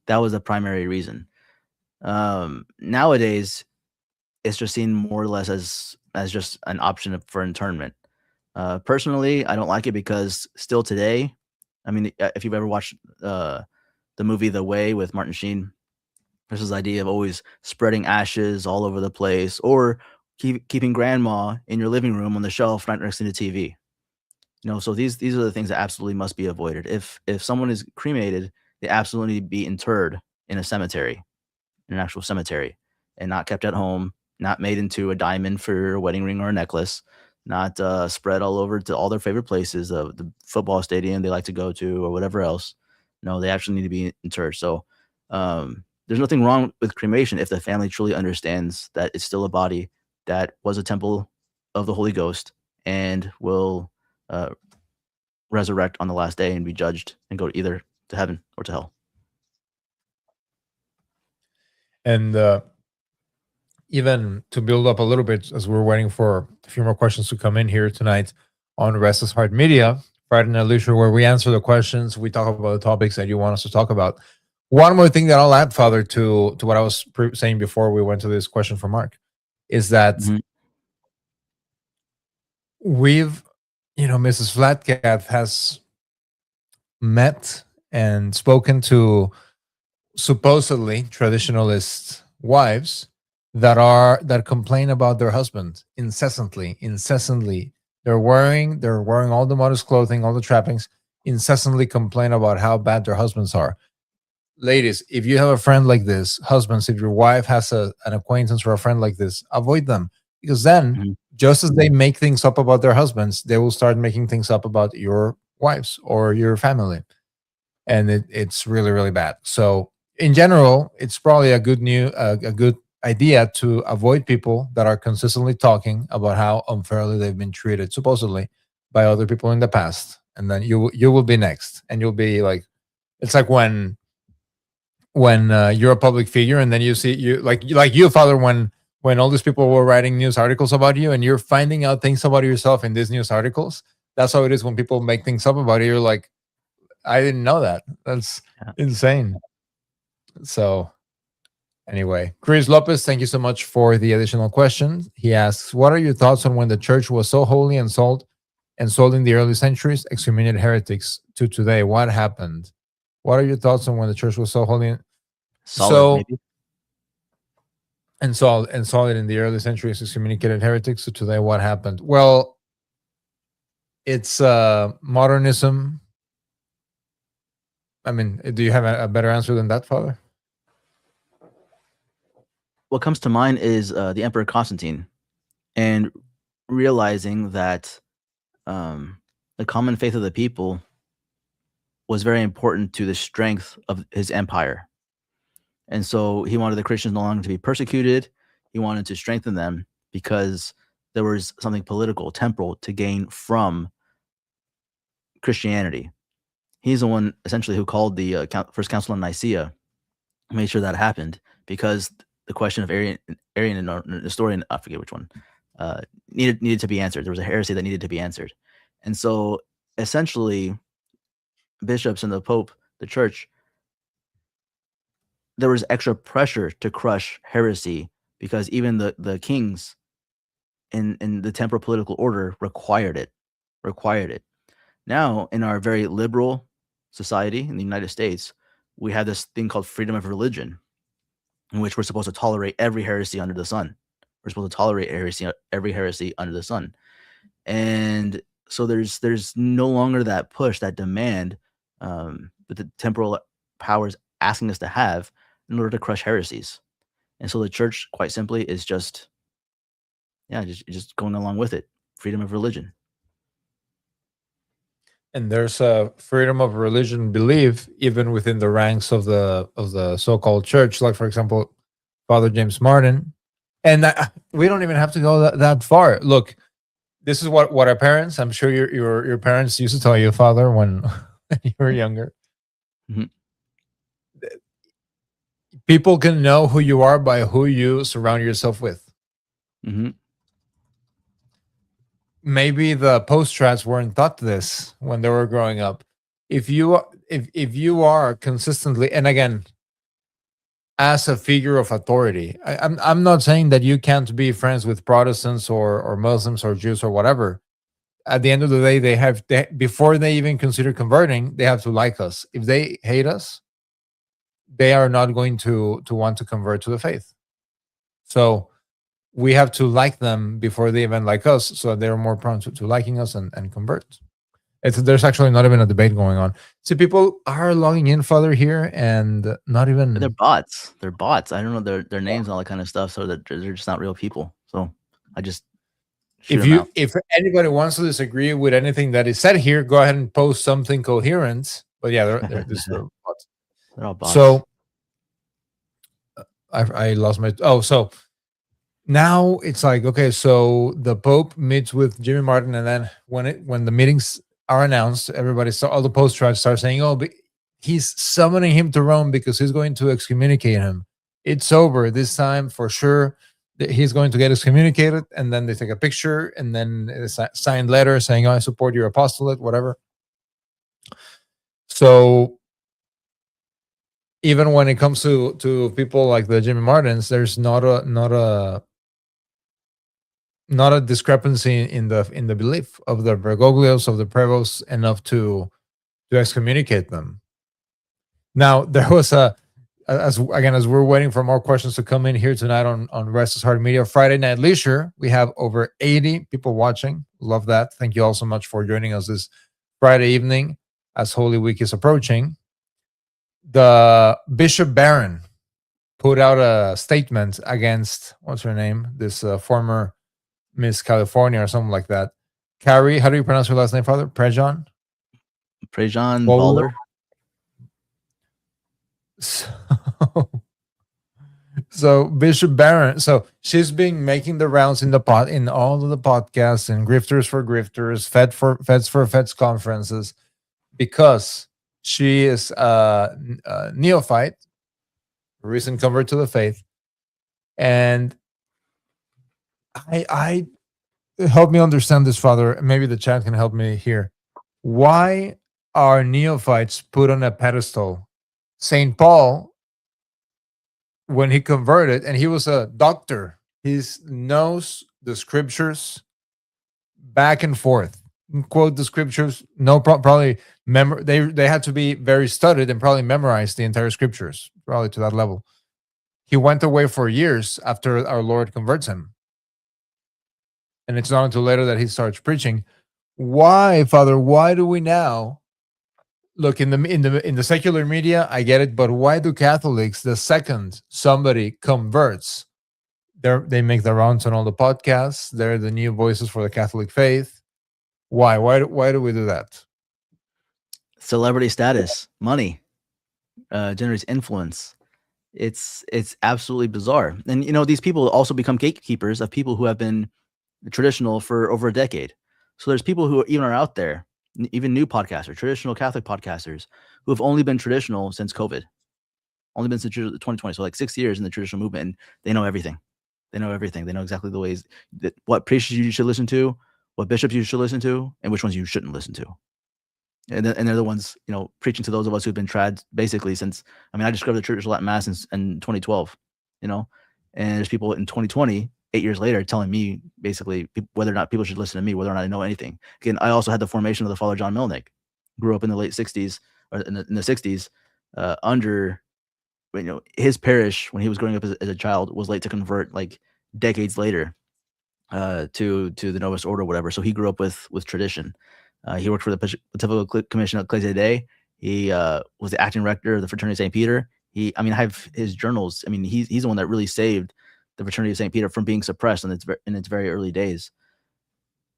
S1: That was the primary reason. Nowadays, it's just seen more or less as just an option for internment. Personally, I don't like it because still today, I mean, if you've ever watched the movie The Way with Martin Sheen, there's this idea of always spreading ashes all over the place, or keeping grandma in your living room on the shelf right next to the TV. So these are the things that absolutely must be avoided. If someone is cremated, they absolutely need to be interred in a cemetery, in an actual cemetery, and not kept at home, not made into a diamond for your wedding ring or a necklace, not spread all over to all their favorite places, the football stadium they like to go to or whatever else. No, they actually need to be interred. So there's nothing wrong with cremation if the family truly understands that it's still a body that was a temple of the Holy Ghost and will uh, resurrect on the last day and be judged and go either to heaven or to hell.
S2: And even to build up a little bit, as we're waiting for a few more questions to come in here tonight on Restless Heart Media, Friday Night Leisure, where we answer the questions, we talk about the topics that you want us to talk about. One more thing that I'll add, Father, to what I was saying before we went to this question from Mark, is that we've, Mrs. Flatcat has met and spoken to supposedly traditionalist wives that complain about their husband incessantly. They're wearing all the modest clothing, all the trappings, incessantly complain about how bad their husbands are. Ladies, if you have a friend like this, husbands, if your wife has an acquaintance or a friend like this, avoid them, because then just as they make things up about their husbands, they will start making things up about your wives or your family, and it's really, really bad. So in general, it's probably a good idea to avoid people that are consistently talking about how unfairly they've been treated, supposedly, by other people in the past, and then you will be next, and you'll be like, it's like when you're a public figure, and then you see like you, Father, when all these people were writing news articles about you, and you're finding out things about yourself in these news articles. That's how it is when people make things up about you. You're like, I didn't know that. That's insane. So anyway, Chris Lopez, thank you so much for the additional question. He asks, "What are your thoughts on when the church was so holy and sold in the early centuries, excommunicated heretics to today? What happened? What are your thoughts on when the church was so holy
S1: Solid,
S2: so
S1: maybe.
S2: sold in the early centuries, excommunicated heretics to today? What happened? Well, it's modernism. I mean, do you have a better answer than that, Father?
S1: What comes to mind is the Emperor Constantine, and realizing that the common faith of the people was very important to the strength of his empire. And so he wanted the Christians no longer to be persecuted. He wanted to strengthen them because there was something political, temporal to gain from Christianity. He's the one essentially who called the First Council in Nicaea, made sure that happened because the question of Arian and Nestorian, I forget which one, uh, needed to be answered. There was a heresy that needed to be answered, and so essentially, bishops and the Pope, the Church, there was extra pressure to crush heresy because even the kings in the temporal political order required it. Now, in our very liberal society in the United States, we have this thing called freedom of religion, in which we're supposed to tolerate every heresy under the sun. We're supposed to tolerate every heresy under the sun, and so there's no longer that push, that demand that the temporal powers asking us to have in order to crush heresies. And so the church, quite simply, is just just going along with it, freedom of religion.
S2: And there's a freedom of religion belief even within the ranks of the so-called church, like for example Father James Martin. And we don't even have to go that far. Look, this is what our parents, I'm sure your parents used to tell you, Father, when you were younger.
S1: Mhm.
S2: People can know who you are by who you surround yourself with.
S1: Mhm.
S2: Maybe the post-strats weren't taught this when they were growing up. If you are consistently, and again, as a figure of authority, I'm not saying that you can't be friends with Protestants or Muslims or Jews or whatever. At the end of the day, before they even consider converting, they have to like us. If they hate us, they are not going to want to convert to the faith. So we have to like them before they even like us, so they're more prone to liking us and convert. There's actually not even a debate going on. So people are logging in, Father, here, and not
S1: They're
S2: even.
S1: bots. They're bots. I don't know their names and all that kind of stuff, so that they're just not real people. So I just shoot them out.
S2: If anybody wants to disagree with anything that is said here, go ahead and post something coherent. But yeah, this
S1: They're all bots.
S2: so I lost my. Oh, so now it's like, okay, so the Pope meets with Jimmy Martin, and then when the meetings are announced, everybody all the post tribes start saying, "Oh, but he's summoning him to Rome because he's going to excommunicate him. It's over this time for sure. He's going to get excommunicated." And then they take a picture, and then a signed letter saying, "Oh, I support your apostolate," whatever. So even when it comes to people like the Jimmy Martins, there's not a discrepancy in the belief of the Bergoglios, of the Prevosts, enough to excommunicate them. Now there was as we're waiting for more questions to come in here tonight on Restless Heart Media Friday Night Leisure. We have over 80 people watching. Love that. Thank you all so much for joining us this Friday evening as Holy Week is approaching. The Bishop Barron put out a statement against, what's her name, this former Miss California or something like that. Carrie, how do you pronounce her last name, Father? Prejean?
S1: Prejean
S2: Bowler?
S1: Baller.
S2: So, so Bishop Barron, so she's been making the rounds in all of the podcasts and Grifters for Grifters, Feds for Feds conferences, because she is a neophyte, a recent convert to the faith, and I help me understand this, Father. Maybe the chat can help me here. Why are neophytes put on a pedestal? Saint Paul when he converted, and he was a doctor. He knows the scriptures back and forth. Quote the scriptures. No, probably they had to be very studied and probably memorize the entire scriptures, probably to that level. He went away for years after our Lord converts him, and it's not until later that he starts preaching. Why, Father? Why do we now look in the secular media? I get it, but why do Catholics, the second somebody converts, they make the rounds on all the podcasts? They're the new voices for the Catholic faith. Why? Why do we do that?
S1: Celebrity status, money, generates influence. It's absolutely bizarre. And these people also become gatekeepers of people who have been traditional for over a decade. So there's people who even are out there, even new podcasters, traditional Catholic podcasters, who have only been traditional since COVID, only been since 2020. So like 6 years in the traditional movement, and they know everything. They know everything. They know exactly the ways that what preachers you should listen to, what bishops you should listen to, and which ones you shouldn't listen to. And they're the ones, preaching to those of us who've been trad basically since. I discovered the Church of Latin Mass in 2012, and there's people in 2020, 8 years later, telling me basically whether or not people should listen to me, whether or not I know anything. Again, I also had the formation of the Father John Melnick, grew up in the late 60s or in the 60s, under, his parish when he was growing up as a child was late to convert like decades later, to the Novus Order or whatever. So he grew up with tradition. He worked for the Pontifical Commission of Ecclesia Dei. He was the acting rector of the Fraternity of St. Peter. I have his journals. He's the one that really saved the Fraternity of St. Peter from being suppressed in its very early days.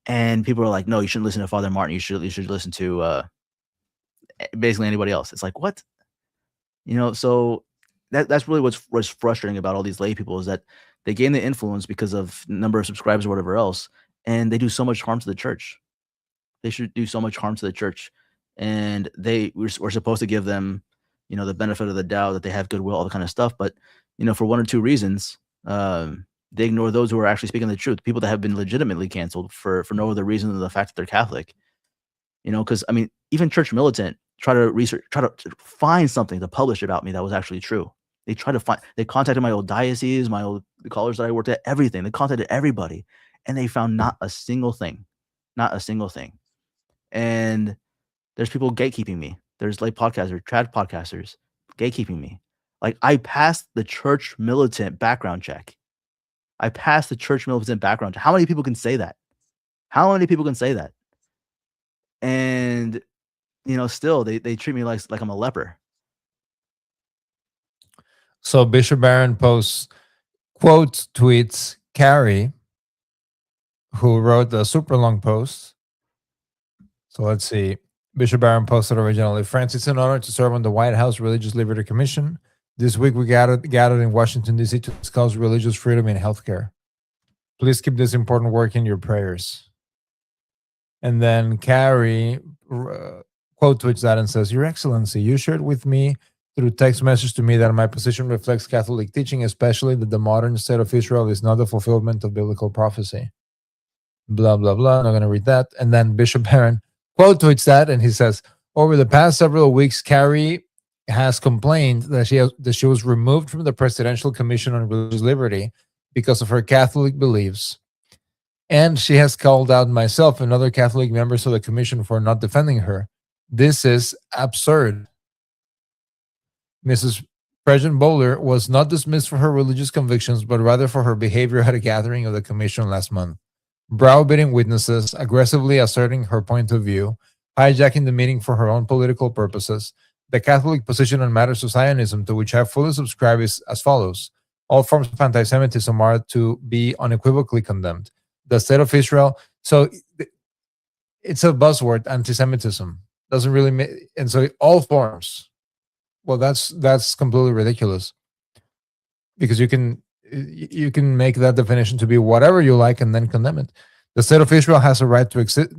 S1: And people are like, no, you shouldn't listen to Father Martin. You should listen to basically anybody else. It's like, what? So that's really what's frustrating about all these lay people, is that they gain the influence because of number of subscribers or whatever else, and they do so much harm to the church. They should do so much harm to the church, and we're supposed to give them, the benefit of the doubt that they have goodwill, all that kind of stuff. But for one or two reasons, they ignore those who are actually speaking the truth. People that have been legitimately canceled for no other reason than the fact that they're Catholic. Because even church militant try to find something to publish about me that was actually true. They contacted my old diocese, my old college that I worked at, everything. They contacted everybody, and they found not a single thing. And there's people gatekeeping me. There's like podcasters, trad podcasters, gatekeeping me. Like, I passed the church militant background check. How many people can say that? And still they treat me like I'm a leper.
S2: So Bishop Barron posts quote tweets Carrie, who wrote the super long post. So let's see. Bishop Barron posted originally, "Friends, it's an honor to serve on the White House Religious Liberty Commission. This week we gathered in Washington, D.C. to discuss religious freedom in healthcare. Please keep this important work in your prayers." And then Carrie quote tweets that and says, "Your Excellency, you shared with me through text message to me that my position reflects Catholic teaching, especially that the modern state of Israel is not the fulfillment of biblical prophecy." Blah, blah, blah. I'm not going to read that. And then Bishop Barron quote tweets that, and he says, "Over the past several weeks, Carrie has complained that she was removed from the Presidential Commission on Religious Liberty because of her Catholic beliefs. And she has called out myself and other Catholic members of the commission for not defending her. This is absurd. Mrs. President Bowler was not dismissed for her religious convictions, but rather for her behavior at a gathering of the commission last month. Browbeating witnesses, aggressively asserting her point of view, hijacking the meeting for her own political purposes. The Catholic position on matters of Zionism, to which I fully subscribe, is as follows. All forms of anti-Semitism are to be unequivocally condemned. The state of Israel," so it's a buzzword, anti-Semitism. Doesn't really and so all forms. Well, that's completely ridiculous, because you can make that definition to be whatever you like and then condemn it. The state of Israel has a right to exist.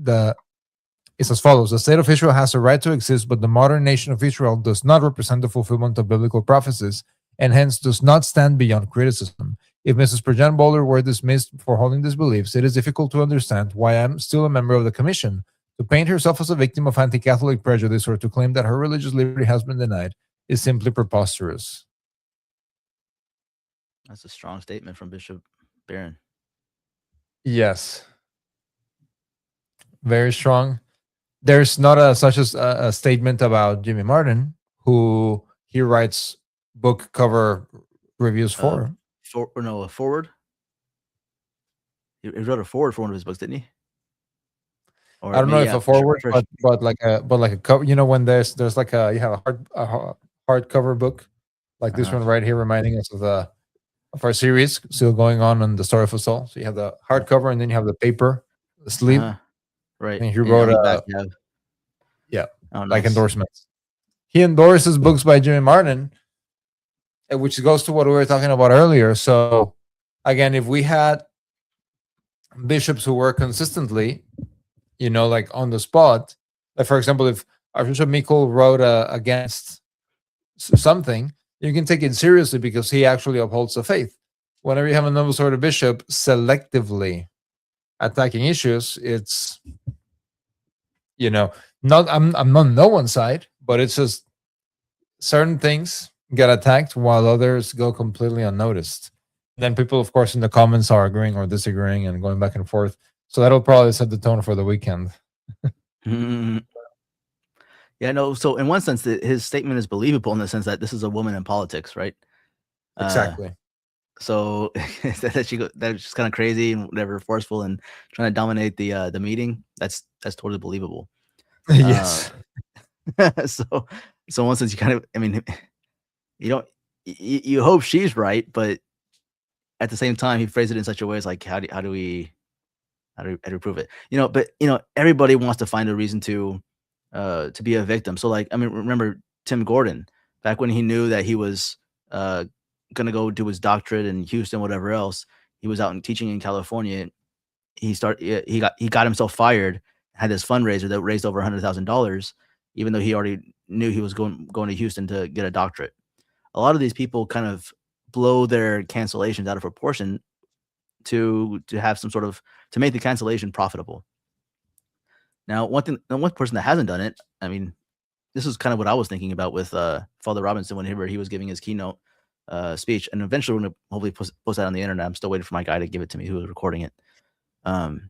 S2: It's as follows. The state of Israel has a right to exist, but the modern nation of Israel does not represent the fulfillment of biblical prophecies and hence does not stand beyond criticism. If Mrs. President Bowler were dismissed for holding these beliefs, it is difficult to understand why I am still a member of the commission. To paint herself as a victim of anti-Catholic prejudice or to claim that her religious liberty has been denied is simply preposterous."
S1: That's a strong statement from Bishop Barron.
S2: Yes, very strong. There's not such as a statement about Jimmy Martin, who he writes book cover reviews
S1: Uh,
S2: for.
S1: a forward. He wrote a forward for one of his books, didn't he?
S2: I
S1: Or
S2: don't know
S1: maybe
S2: if
S1: yeah,
S2: a forward,
S1: sure.
S2: but like a cover. You know, when there's like a you have a hardcover book, like this
S1: Uh-huh.
S2: one right here, reminding us of our series still going on the story of us all. So you have the hardcover, and then you have the paper, the sleeve.
S1: Uh-huh. Right.
S2: And he
S1: And
S2: wrote
S1: on the back
S2: a
S1: you have
S2: yeah,
S1: oh
S2: like
S1: nice.
S2: endorsements. He endorses books by Jimmy Martin, which goes to what we were talking about earlier. So again, if we had bishops who were consistently, like on the spot, like for example, if Archbishop Mikkel wrote against something, you can take it seriously because he actually upholds the faith. Whenever you have a noble sort of bishop selectively attacking issues, it's not I'm not on no one side, but it's just certain things get attacked while others go completely unnoticed. Then people, of course, in the comments are agreeing or disagreeing and going back and forth. So that'll probably set the tone for the weekend.
S1: Mhm. Yeah, no. So in one sense, his statement is believable in the sense that this is a woman in politics, right? Uh,
S2: Exactly.
S1: so that's just kind of crazy and whatever, forceful and trying to dominate the meeting. That's totally believable. Uh,
S2: Yes.
S1: so so in one sense, you kind of, I mean, you don't, you hope she's right, but at the same time, he phrased it in such a way as like, how do we prove it? But everybody wants to find a reason to be a victim. So like, I mean, remember Tim Gordon back when he knew that he was uh gonna go do his doctorate in Houston, whatever else. He was out and teaching in California. He got himself fired. Had this fundraiser that raised over $100,000, even though he already knew he was going to Houston to get a doctorate. A lot of these people kind of blow their cancellations out of proportion to have some sort of to make the cancellation profitable. Now, one person that hasn't done it, I mean, this is kind of what I was thinking about with Father Robinson whenever he was giving his keynote speech, and eventually we're gonna hopefully post that on the internet. I'm still waiting for my guy to give it to me who was recording it. Um,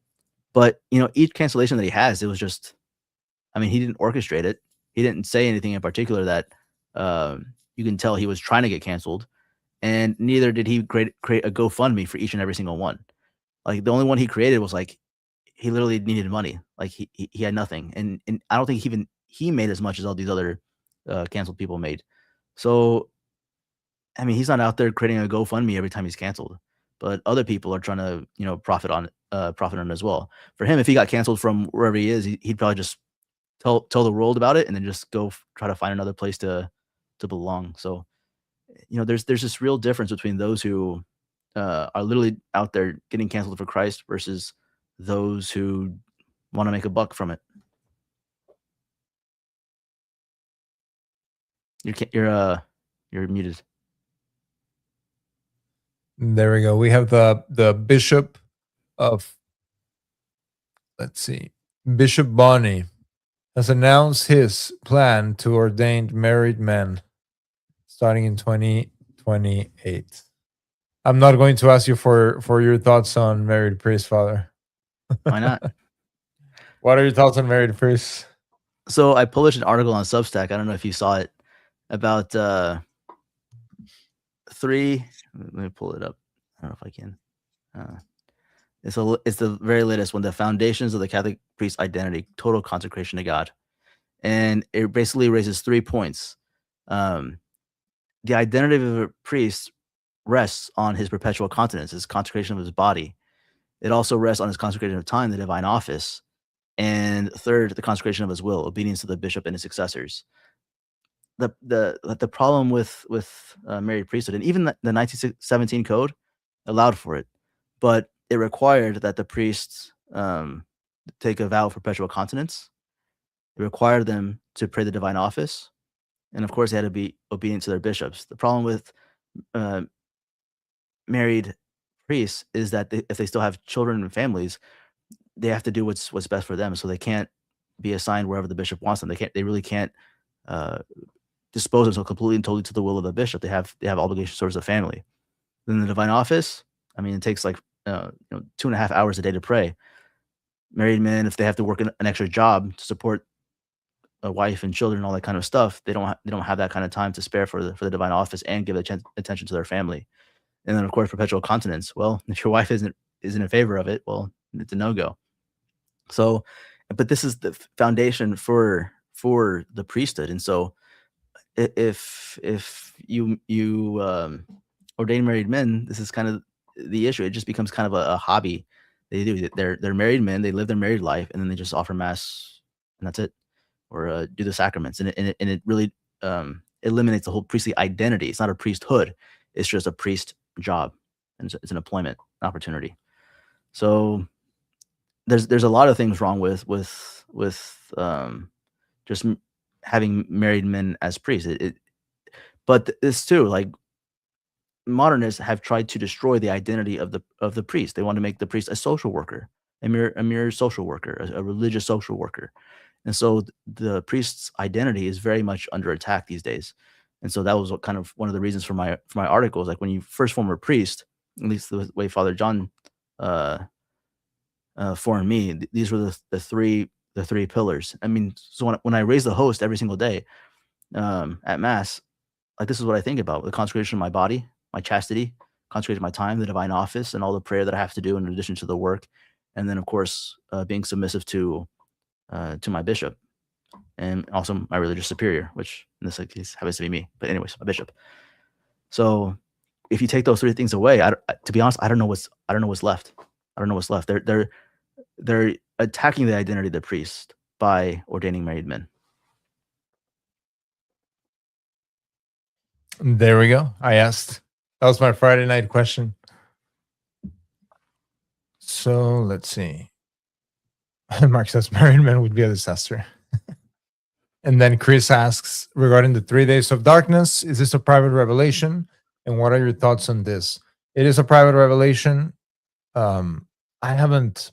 S1: but each cancellation that he has, it was just, I mean, he didn't orchestrate it. He didn't say anything in particular that you can tell he was trying to get canceled, and neither did he create a GoFundMe for each and every single one. Like the only one he created was like he literally needed money. Like he had nothing, and I don't think he made as much as all these other canceled people made. So I mean, he's not out there creating a GoFundMe every time he's canceled, but other people are trying to profit on it as well. For him, if he got canceled from wherever he is, he'd probably just tell the world about it and then just go try to find another place to belong. So there's this real difference between those who are literally out there getting canceled for Christ versus those who want to make a buck from it. You're muted.
S2: There we go. We have the bishop of, let's see, Bishop Bonnie has announced his plan to ordain married men starting in 2028. I'm not going to ask you for your thoughts on married priests, Father.
S1: Why not?
S2: What are your thoughts on married priests?
S1: So I published an article on Substack. I don't know if you saw it about three. Let me pull it up. I don't know if I can. It's the very latest one, the foundations of the Catholic priest identity, total consecration to God, and it basically raises 3 points. Um, the identity of a priest rests on his perpetual continence, his consecration of his body. It also rests on his consecration of time, the divine office, and third, the consecration of his will, obedience to the bishop and his successors. The problem with married priesthood, and even the 1917 code allowed for it, but it required that the priests take a vow of perpetual continence. It required them to pray the divine office, and of course, they had to be obedient to their bishops. The problem with uh, married priests is that if they still have children and families, they have to do what's best for them. So they can't be assigned wherever the bishop wants them. They really can't uh, dispose themselves completely and totally to the will of the bishop. They have obligations towards the family. Then the divine office, I mean, it takes like 2.5 hours a day to pray. Married men, if they have to work an extra job to support a wife and children and all that kind of stuff, they don't have that kind of time to spare for the divine office and give attention to their family. And then, of course, perpetual continence. Well, if your wife isn't in favor of it, well, it's a no go. So, but this is the foundation for the priesthood, and so if you ordain married men, this is kind of the issue. It just becomes kind of a hobby. They do. They're married men. They live their married life, and then they just offer mass, and that's it, or do the sacraments, and it really eliminates the whole priestly identity. It's not a priesthood. It's just a priest job, and it's an employment opportunity. So there's a lot of things wrong with just having married men as priests. But this too, like modernists have tried to destroy the identity of the priest. They want to make the priest a social worker, a mere social worker, a religious social worker, and so the priest's identity is very much under attack these days. And so that was kind of one of the reasons for my articles. Like when you first form a priest, at least the way Father John formed me, these were the three pillars. I mean, so when I raise the host every single day at mass, like this is what I think about: the consecration of my body, my chastity, consecrating my time, the divine office, and all the prayer that I have to do in addition to the work, and then of course being submissive to my bishop and also my religious superior, which in this case happens to be me. But anyways, my bishop. So if you take those three things away, to be honest, I don't know what's left. I don't know what's left. They're attacking the identity of the priest by ordaining married men.
S2: There we go. I asked. That was my Friday night question. So let's see. Mark says married men would be a disaster. And then Chris asks regarding the 3 days of darkness, is this a private revelation? And what are your thoughts on this? It is a private revelation. I haven't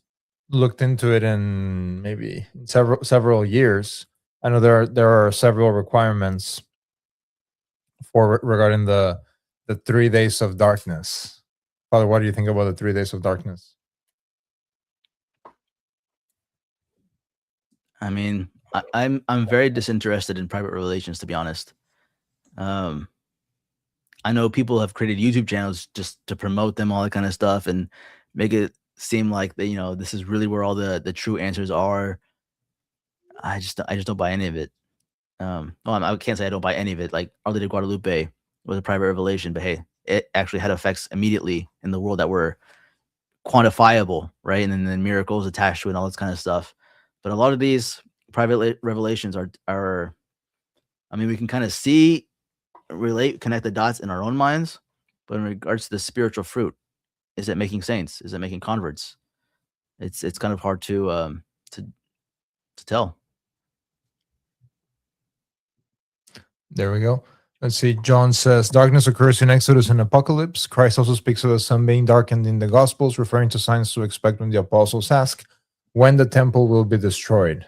S2: looked into it in maybe several years. I know there are several requirements for regarding the 3 days of darkness. Father, what do you think about the 3 days of darkness?
S1: I mean, I'm very disinterested in private relations, to be honest. I know people have created YouTube channels just to promote them, all that kind of stuff, and make it seem like that this is really where all the true answers are. I just don't buy any of it. Well, I can't say I don't buy any of it. Like Our Lady of Guadalupe was a private revelation, but hey, it actually had effects immediately in the world that were quantifiable, right? And then miracles attached to it and all this kind of stuff. But a lot of these private revelations are I mean, we can kind of see, relate, connect the dots in our own minds, but in regards to the spiritual fruit, is it making saints? Is it making converts? It's kind of hard to tell.
S2: There we go. Let's see. John says, darkness occurs in Exodus and Apocalypse. Christ also speaks of the sun being darkened in the Gospels, referring to signs to expect when the apostles ask when the temple will be destroyed.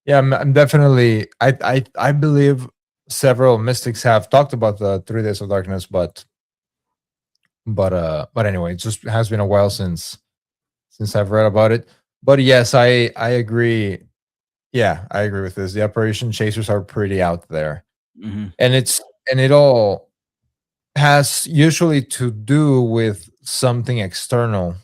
S2: Yeah, I'm definitely. I believe several mystics have talked about the 3 days of darkness, but anyway, it just has been a while since I've read about it. But yes, I agree. Yeah, I agree with this. The Operation Chasers are pretty out there, and it all has usually to do with something external,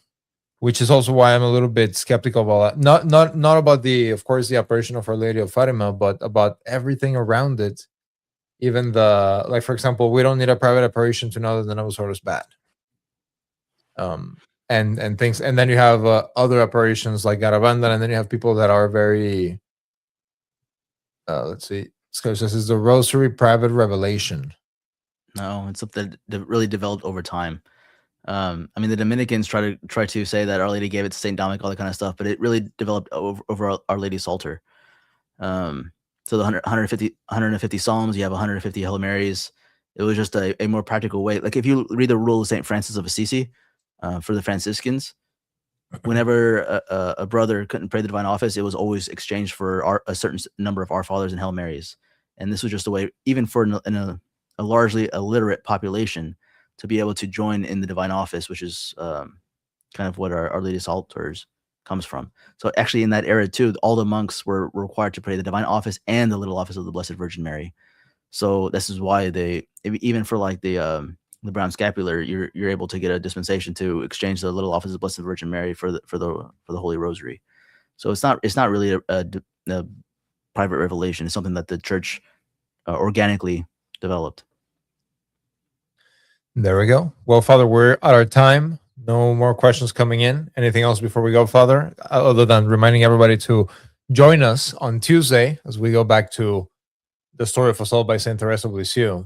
S2: which is also why I'm a little bit skeptical about that. Not about of course, the apparition of Our Lady of Fatima, but about everything around it. Even like for example, we don't need a private apparition to know that the Novus Ordo is bad. And things, and then you have other apparitions like Garavanda, and then you have people that are very. Let's see. This is the Rosary private revelation.
S1: No, it's something that really developed over time. I mean, the Dominicans try to say that Our Lady gave it to Saint Dominic, all that kind of stuff, but it really developed over Our Lady's Psalter. So the 150 Psalms, you have 150 Hail Marys. It was just a more practical way. Like if you read the rule of Saint Francis of Assisi for the Franciscans, whenever a brother couldn't pray the divine office, it was always exchanged for a certain number of Our Fathers and Hail Marys. And this was just a way, even for in a largely illiterate population, to be able to join in the divine office, which is kind of what our Lady's altars comes from. So actually, in that era too, all the monks were required to pray the divine office and the little office of the Blessed Virgin Mary. So this is why even for like the brown scapular, you're able to get a dispensation to exchange the little office of the Blessed Virgin Mary for the Holy Rosary. So it's not really a private revelation. It's something that the church organically developed.
S2: There we go. Well, Father, we're at our time. No more questions coming in. Anything else before we go, Father? Other than reminding everybody to join us on Tuesday as we go back to the story of Assault by Saint Teresa of Lisieux.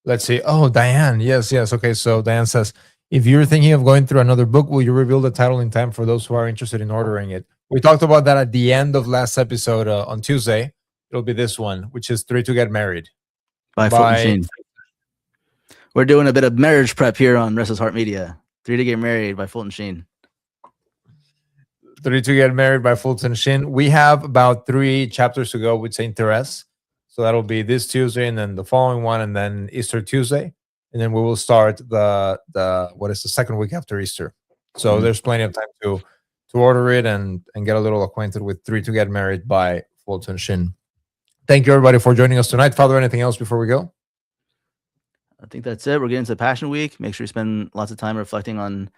S2: Let's see. Oh, Diane. Yes. Okay. So Diane says, if you're thinking of going through another book, will you reveal the title in time for those who are interested in ordering it? We talked about that at the end of last episode on Tuesday. It'll be this one, which is 3 to Get Married
S1: By Fulton Sheen. We're doing a bit of marriage prep here on Restless Heart Media. 3 to Get Married by Fulton Sheen.
S2: 3 to Get Married by Fulton Sheen. We have about 3 chapters to go with Saint Therese. So that'll be this Tuesday, and then the following one, and then Easter Tuesday, and then we will start the second week after Easter. So there's plenty of time to order it and get a little acquainted with 3 to Get Married by Fulton Sheen. Thank you, everybody, for joining us tonight. Father, anything else before we go?
S1: I think that's it. We're getting to Passion Week. Make sure you spend lots of time reflecting on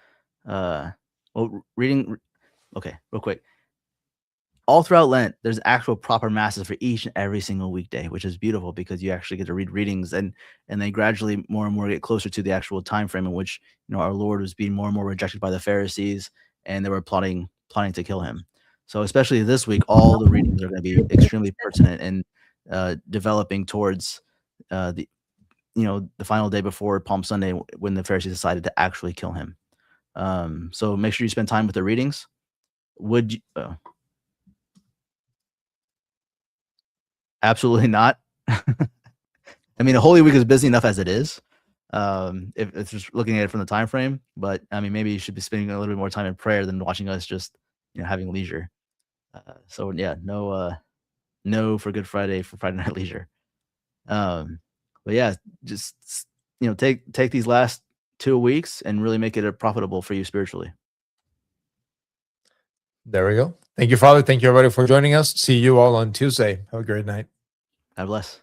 S1: reading. Okay, real quick. All throughout Lent, there's actual proper masses for each and every single weekday, which is beautiful because you actually get to read readings and they gradually more and more get closer to the actual time frame in which our Lord was being more and more rejected by the Pharisees and they were plotting to kill him. So especially this week, all the readings are going to be extremely pertinent and developing towards the final day before Palm Sunday when the Pharisees decided to actually kill him. So make sure you spend time with the readings. Would you? Absolutely not. I mean, a Holy Week is busy enough as it is. If it's just looking at it from the time frame, but I mean, maybe you should be spending a little bit more time in prayer than watching us just having leisure. So yeah, no for Good Friday for Friday Night Leisure. But yeah, just take these last 2 weeks and really make it profitable for you spiritually.
S2: There we go. Thank you, Father. Thank you, everybody, for joining us. See you all on Tuesday. Have a great night.
S1: God bless.